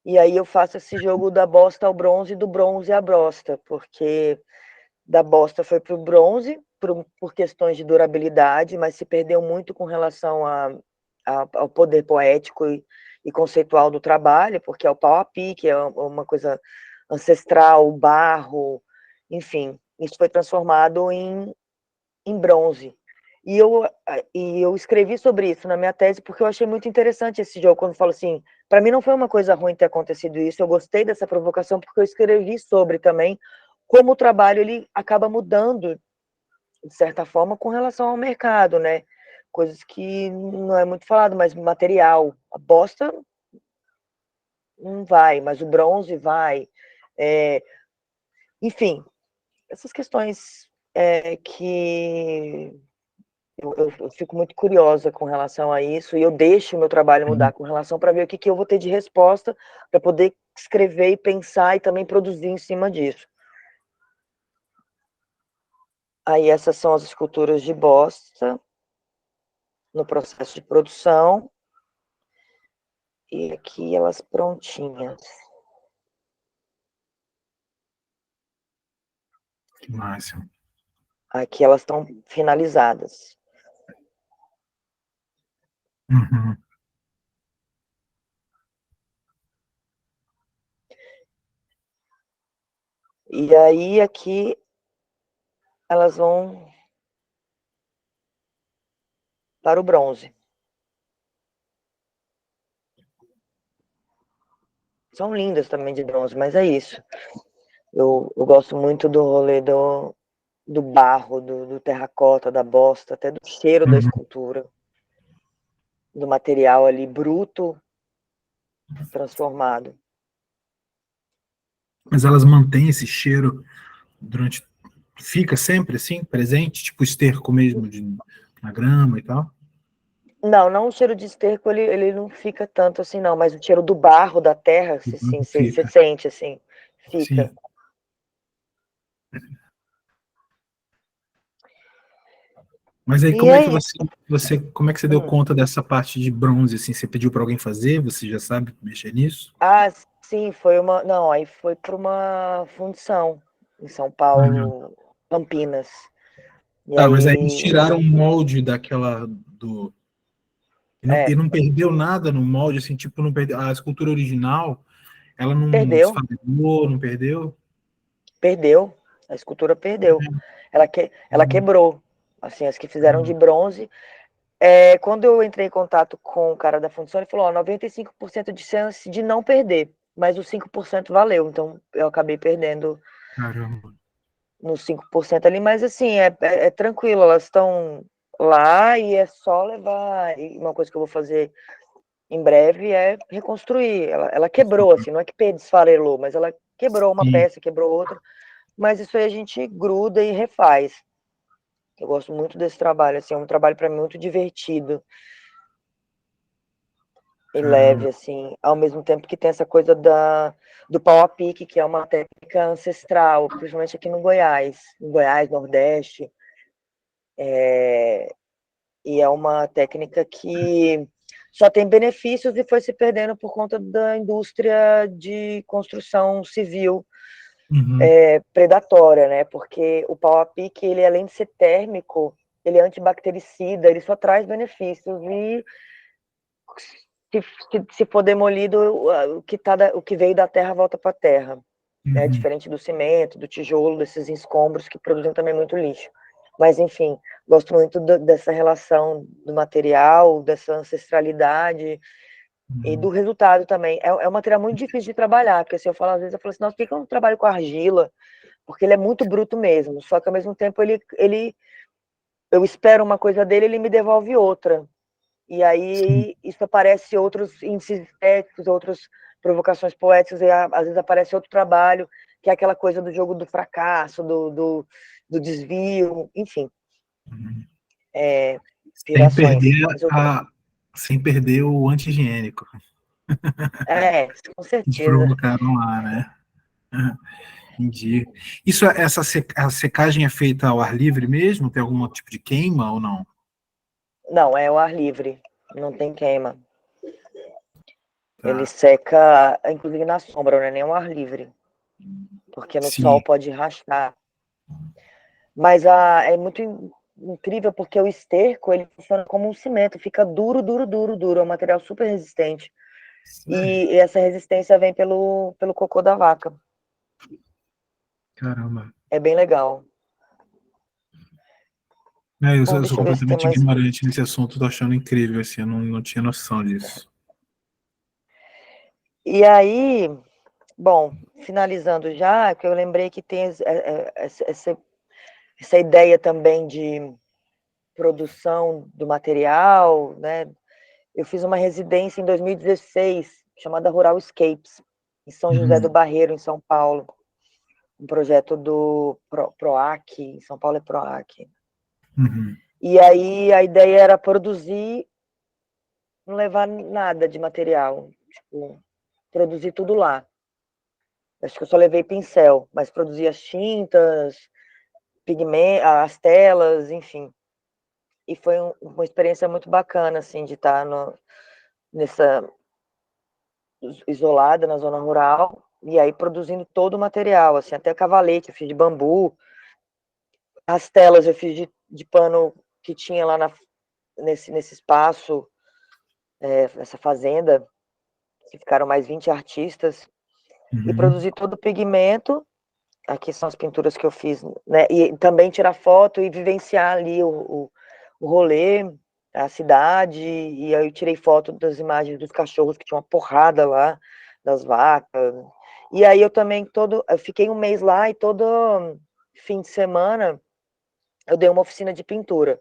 E aí eu faço esse jogo da bosta ao bronze e do bronze à brosta, porque da bosta foi para o bronze, por questões de durabilidade, mas se perdeu muito com relação ao poder poético e conceitual do trabalho, porque é o pau a pique, é uma coisa ancestral, barro, enfim, isso foi transformado em bronze. E eu escrevi sobre isso na minha tese porque eu achei muito interessante esse jogo, quando eu falo assim, para mim não foi uma coisa ruim ter acontecido isso, eu gostei dessa provocação porque eu escrevi sobre também como o trabalho ele acaba mudando, de certa forma, com relação ao mercado, né? Coisas que não é muito falado, mas material, a bosta não vai, mas o bronze vai. Enfim, essas questões que eu fico muito curiosa com relação a isso e eu deixo o meu trabalho mudar com relação para ver o que eu vou ter de resposta para poder escrever e pensar e também produzir em cima disso. Aí essas são as esculturas de bosta no processo de produção e aqui elas prontinhas. Que máximo. Aqui elas estão finalizadas. E aí aqui elas vão para o bronze. São lindas também de bronze, mas é isso. Eu gosto muito do rolê do barro, do terracota, da bosta, até do cheiro da escultura, do material ali bruto transformado. Mas elas mantêm esse cheiro durante... Fica sempre assim, presente? Tipo esterco mesmo, na grama e tal? Não o cheiro de esterco, ele não fica tanto assim, não, mas o cheiro do barro, da terra, assim, você Fica, sente, assim, fica. sim. Mas aí, E como é que aí, como é que você deu conta dessa parte de bronze, assim? Você pediu para alguém fazer? Você já sabe mexer nisso? sim, aí foi para uma fundição em São Uhum. Paulo, Campinas. E Tá, aí mas aí eles ele, tiraram o molde daquela e é, não perdeu nada no molde, assim, tipo, não perdeu, a escultura original, ela não perdeu, desfabricou, não perdeu? a escultura perdeu. Ela quebrou, assim, as que fizeram de bronze. Quando eu entrei em contato com o cara da fundição, ele falou, 95% de chance de não perder, mas os 5% valeu, então eu acabei perdendo Caramba. nos 5% ali, mas assim, é tranquilo, elas estão lá e é só levar, e uma coisa que eu vou fazer em breve é reconstruir. Ela quebrou, assim, não é que desfarelou, mas ela quebrou uma Sim. peça, quebrou outra, mas isso aí a gente gruda e refaz. Eu gosto muito desse trabalho, assim, é um trabalho para mim muito divertido e Caramba. leve, assim, ao mesmo tempo que tem essa coisa do pau a pique, que é uma técnica ancestral, principalmente aqui no Goiás, Nordeste, e é uma técnica que só tem benefícios e foi se perdendo por conta da indústria de construção civil Uhum. predatória, né? Porque o pau a pique, ele além de ser térmico, ele é antibactericida, ele só traz benefícios e se for demolido, o que veio da terra volta para a terra. Né? Uhum. Diferente do cimento, do tijolo, desses escombros que produzem também muito lixo. Mas, enfim, gosto muito dessa relação do material, dessa ancestralidade e do Uhum. resultado também. É um material muito difícil de trabalhar, porque assim, às vezes eu falo assim, nossa, por que eu não trabalho com argila? Porque ele é muito bruto mesmo, só que ao mesmo tempo eu espero uma coisa dele, ele me devolve outra. E Sim. aí isso aparece outros índices estéticos, outras provocações poéticas, e às vezes aparece outro trabalho, que é aquela coisa do jogo do fracasso, do desvio, enfim, Uhum. Sem pirações. perder Mas eu gosto. a, sem perder o anti-higiênico Com de certeza. provocaram lá, né? Entendi. A secagem é feita ao ar livre mesmo? Tem algum tipo de queima ou não? Não, é o ar livre, não tem queima. Ele Tá. seca, inclusive na sombra, não é nem o ar livre, porque no sol Sim. pode rachar. Mas é muito incrível porque o esterco ele funciona como um cimento, fica duro, duro, duro, duro. É um material super resistente. Sério? E essa resistência vem pelo cocô da vaca. Caramba. É bem legal. Bom, Eu sou deixa eu ver se tem completamente mais. ignorante nesse assunto, tô achando incrível, assim, eu não tinha noção disso. E aí, bom, finalizando já, que eu lembrei que tem essa ideia também de produção do material, né? Eu fiz uma residência em 2016, chamada Rural Escapes, em São José do Uhum. Barreiro, em São Paulo. Um projeto do PROAC, em São Paulo é PROAC. Uhum. E aí a ideia era produzir, não levar nada de material, tipo, produzir tudo lá. Acho que eu só levei pincel, mas produzir as tintas, pigmentos, as telas, enfim. E foi uma experiência muito bacana, assim, de estar nessa isolada na zona rural e aí produzindo todo o material, assim, até cavalete eu fiz de bambu, as telas eu fiz de pano que tinha lá nesse espaço, nessa fazenda, que ficaram mais 20 artistas, e Uhum. produzi todo o pigmento. Aqui são as pinturas que eu fiz, né? E também tirar foto e vivenciar ali o rolê, a cidade. E aí eu tirei foto das imagens dos cachorros, que tinha uma porrada lá, das vacas. E aí eu fiquei um mês lá e todo fim de semana eu dei uma oficina de pintura,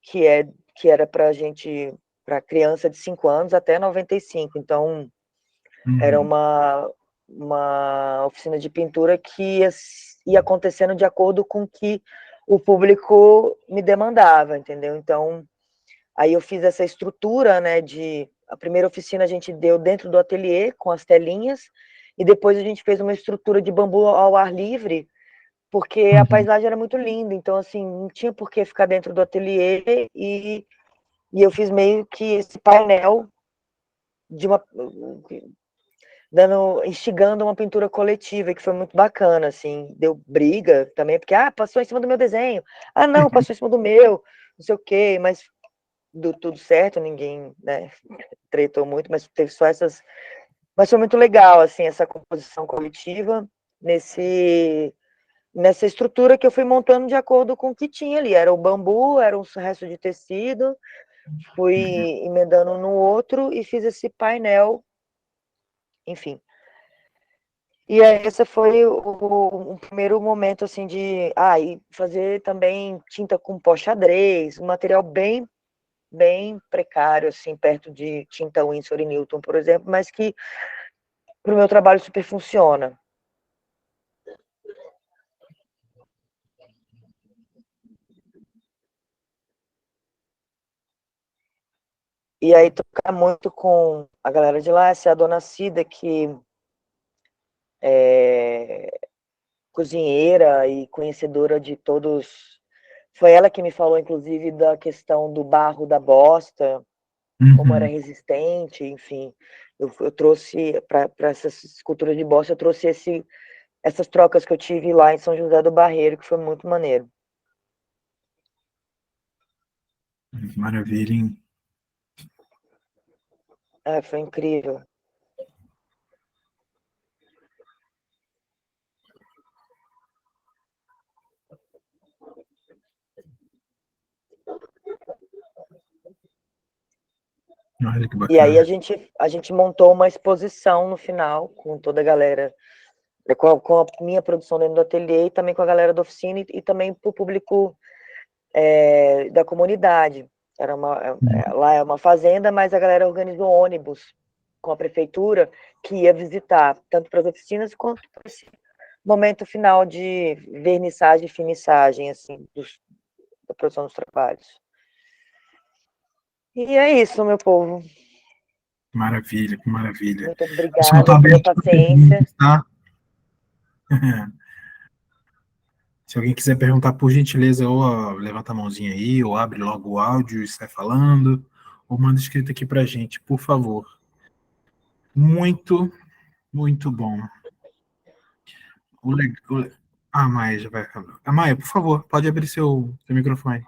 que, é, que era para criança de 5 anos até 95. Então, era Uhum. uma oficina de pintura que ia acontecendo de acordo com o que o público me demandava, entendeu? Então, aí eu fiz essa estrutura, né, a primeira oficina a gente deu dentro do ateliê, com as telinhas, e depois a gente fez uma estrutura de bambu ao ar livre, porque a Uhum. paisagem era muito linda, então, assim, não tinha por que ficar dentro do ateliê, e eu fiz meio que esse painel de uma instigando uma pintura coletiva, que foi muito bacana, assim, deu briga também, porque, passou em cima do meu desenho, não, passou em cima do meu, não sei o quê, mas deu tudo certo, ninguém, né, tretou muito, mas teve só mas foi muito legal, assim, essa composição coletiva, nessa estrutura que eu fui montando de acordo com o que tinha ali, era o bambu, era um resto de tecido, fui emendando um no outro e fiz esse painel, enfim. E aí, esse foi o primeiro momento, assim, e fazer também tinta com pó xadrez, um material bem bem precário, assim, perto de Tinta, Winsor e Newton, por exemplo, mas que para o meu trabalho super funciona. E aí tocar muito com a galera de lá, essa é a Dona Cida, que é cozinheira e conhecedora de todos. Foi ela que me falou, inclusive, da questão do barro da bosta, como era resistente, enfim. Eu trouxe, para essas esculturas de bosta, eu trouxe essas trocas que eu tive lá em São José do Barreiro, que foi muito maneiro. Maravilha, hein? Foi incrível. Olha que E aí bacana. a gente montou uma exposição no final, com toda a galera, com a minha produção dentro do ateliê, e também com a galera da oficina, e também para o público da comunidade. Lá é uma fazenda, mas a galera organizou ônibus com a prefeitura que ia visitar, tanto para as oficinas quanto para esse momento final de vernissagem e finissagem, assim, da produção dos trabalhos. E é isso, meu povo. Maravilha, que maravilha. Muito Pessoal, está obrigada pela aberto para paciência. perguntas, tá? Se alguém quiser perguntar, por gentileza, ou levanta a mãozinha aí, ou abre logo o áudio e sai falando, ou manda escrito aqui para a gente, por favor. Muito, muito bom. A Maia já vai falar. A Maia, por favor, pode abrir seu microfone.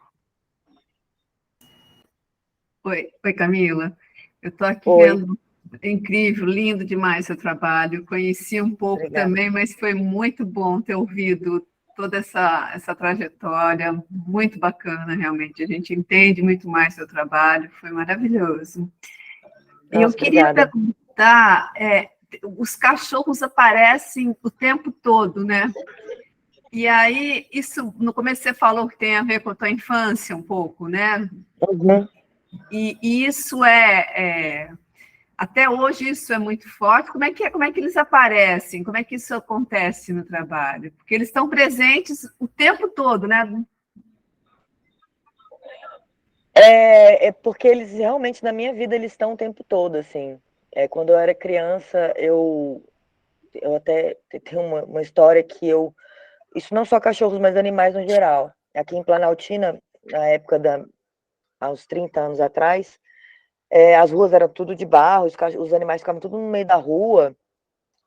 Oi, Camila. Eu estou aqui Oi, vendo, é incrível, lindo demais seu trabalho. Conheci um pouco obrigada. também, mas foi muito bom ter ouvido toda essa trajetória, muito bacana, realmente. A gente entende muito mais seu trabalho, foi maravilhoso. E eu Nossa, queria obrigada. perguntar, os cachorros aparecem o tempo todo, né? E aí, isso, no começo você falou que tem a ver com a tua infância um pouco, né? Uhum. E isso até hoje isso é muito forte. Como é que eles aparecem? Como é que isso acontece no trabalho? Porque eles estão presentes o tempo todo, né? É porque eles realmente, na minha vida, eles estão o tempo todo, assim. Quando eu era criança, eu até tenho uma história que isso não só cachorros, mas animais no geral. Aqui em Planaltina, na época há uns 30 anos atrás, as ruas eram tudo de barro, os animais ficavam tudo no meio da rua.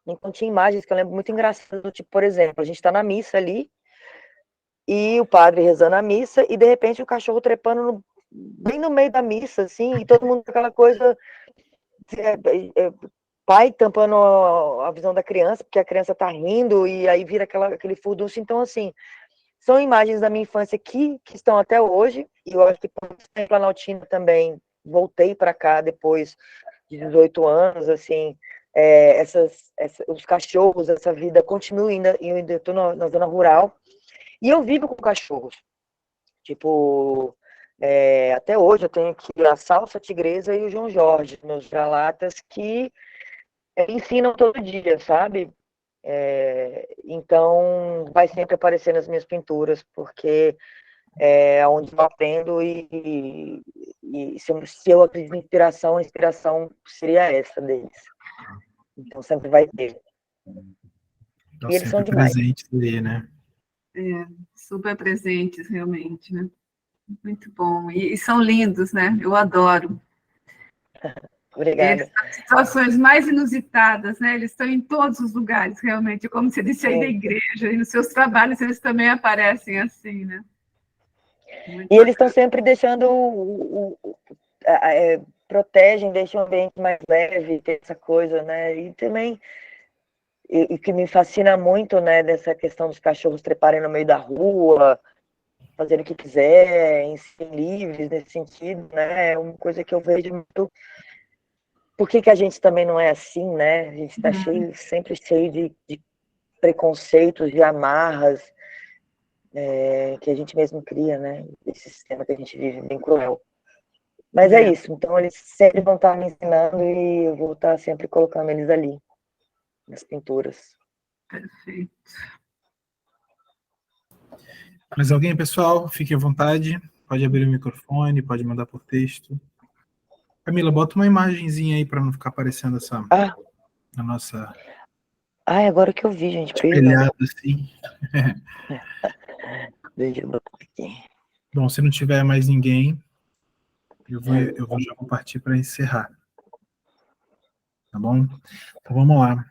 Então tinha imagens que eu lembro muito engraçadas, do tipo, por exemplo, a gente está na missa ali, e o padre rezando a missa, e de repente o cachorro trepando bem no meio da missa, assim, e todo mundo com aquela coisa, pai tampando a visão da criança, porque a criança tá rindo, e aí vira aquele furdunço. Então, assim, são imagens da minha infância que estão até hoje, e eu acho que quando eu em Planaltina também, voltei para cá depois de 18 anos, assim, os cachorros, essa vida continua ainda, eu ainda estou na zona rural, e eu vivo com cachorros. Tipo, até hoje eu tenho aqui a Salsa Tigresa e o João Jorge, meus vira-latas, que ensinam todo dia, sabe? Então, vai sempre aparecer nas minhas pinturas, porque é onde eu aprendo e se eu acredito em inspiração, a inspiração seria essa deles. Então, sempre vai ter. Estão E eles são sempre demais. presentes aí, né? Super presentes, realmente, né? Muito bom. E são lindos, né? Eu adoro. Eles, Obrigada. as situações mais inusitadas, né? Eles estão em todos os lugares, realmente. Como você disse aí da igreja, e nos seus trabalhos eles também aparecem assim, né? Muito E eles estão bacana. sempre deixando protegem, deixam o ambiente mais leve, ter essa coisa, né? E também, e que me fascina muito, né, dessa questão dos cachorros treparem no meio da rua, fazerem o que quiser, serem livres nesse sentido, né? É uma coisa que eu vejo muito. Por que a gente também não é assim, né? A gente está sempre cheio de preconceitos, de amarras, que a gente mesmo cria, né? Esse sistema que a gente vive bem cruel. Mas é isso, então eles sempre vão estar me ensinando e eu vou estar sempre colocando eles ali, nas pinturas. Perfeito. Mais alguém, pessoal? Fique à vontade. Pode abrir o microfone, pode mandar por texto. Camila, bota uma imagenzinha aí para não ficar aparecendo essa Ah, a nossa agora que eu vi, gente, perdão. espelhada assim. Deixa eu botar aqui. Bom, se não tiver mais ninguém, já vou partir para encerrar. Tá bom? Então vamos lá.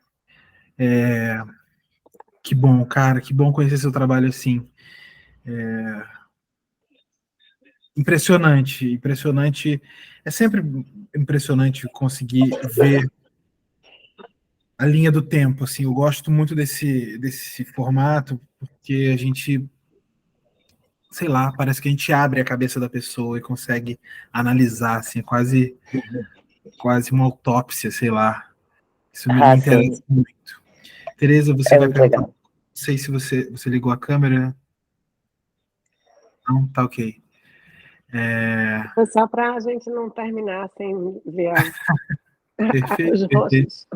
Que bom, cara, que bom conhecer seu trabalho assim. Impressionante, impressionante. É sempre impressionante conseguir ver a linha do tempo, assim. Eu gosto muito desse formato, porque a gente, sei lá, parece que a gente abre a cabeça da pessoa e consegue analisar, assim, quase uma autópsia, sei lá. Isso me interessa Sim, muito. Tereza, você é vai muito perguntar. legal. Não sei se você ligou a câmera. Não, tá ok. Foi só para a gente não terminar sem ver Perfeito, os perfeito. rostos.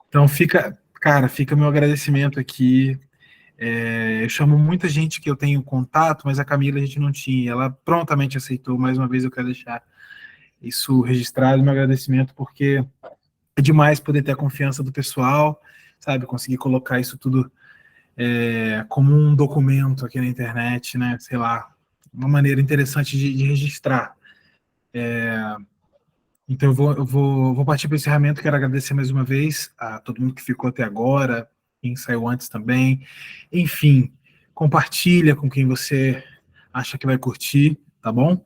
Então fica meu agradecimento aqui. Eu chamo muita gente que eu tenho contato, mas a Camila a gente não tinha. Ela prontamente aceitou. Mais uma vez eu quero deixar isso registrado, meu agradecimento, porque é demais poder ter a confiança do pessoal, sabe? Conseguir colocar isso tudo como um documento aqui na internet, né? Sei lá, uma maneira interessante de registrar. Então eu vou partir para o encerramento. Quero agradecer mais uma vez a todo mundo que ficou até agora, quem saiu antes também. Enfim, compartilha com quem você acha que vai curtir, tá bom?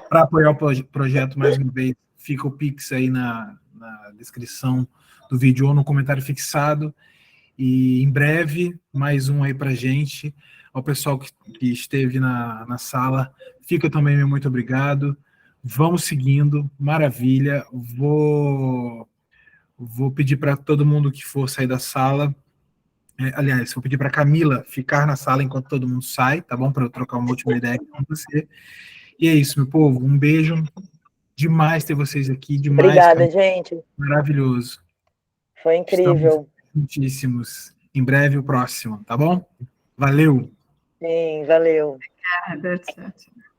Para apoiar o projeto, mais uma vez, fica o Pix aí na descrição do vídeo ou no comentário fixado. E em breve, mais um aí para gente. Ao pessoal que esteve na sala, fica também meu muito obrigado. Vamos seguindo, maravilha. Vou pedir para todo mundo que for sair da sala. Aliás, vou pedir para Camila ficar na sala enquanto todo mundo sai, tá bom? Para eu trocar uma última ideia com você. E é isso, meu povo. Um beijo. Demais ter vocês aqui. Demais, Obrigada, Camila. gente. Maravilhoso. Foi Estamos incrível. juntíssimos. Em breve o próximo, tá bom? Valeu! Sim, valeu. Obrigada, tchau, tchau.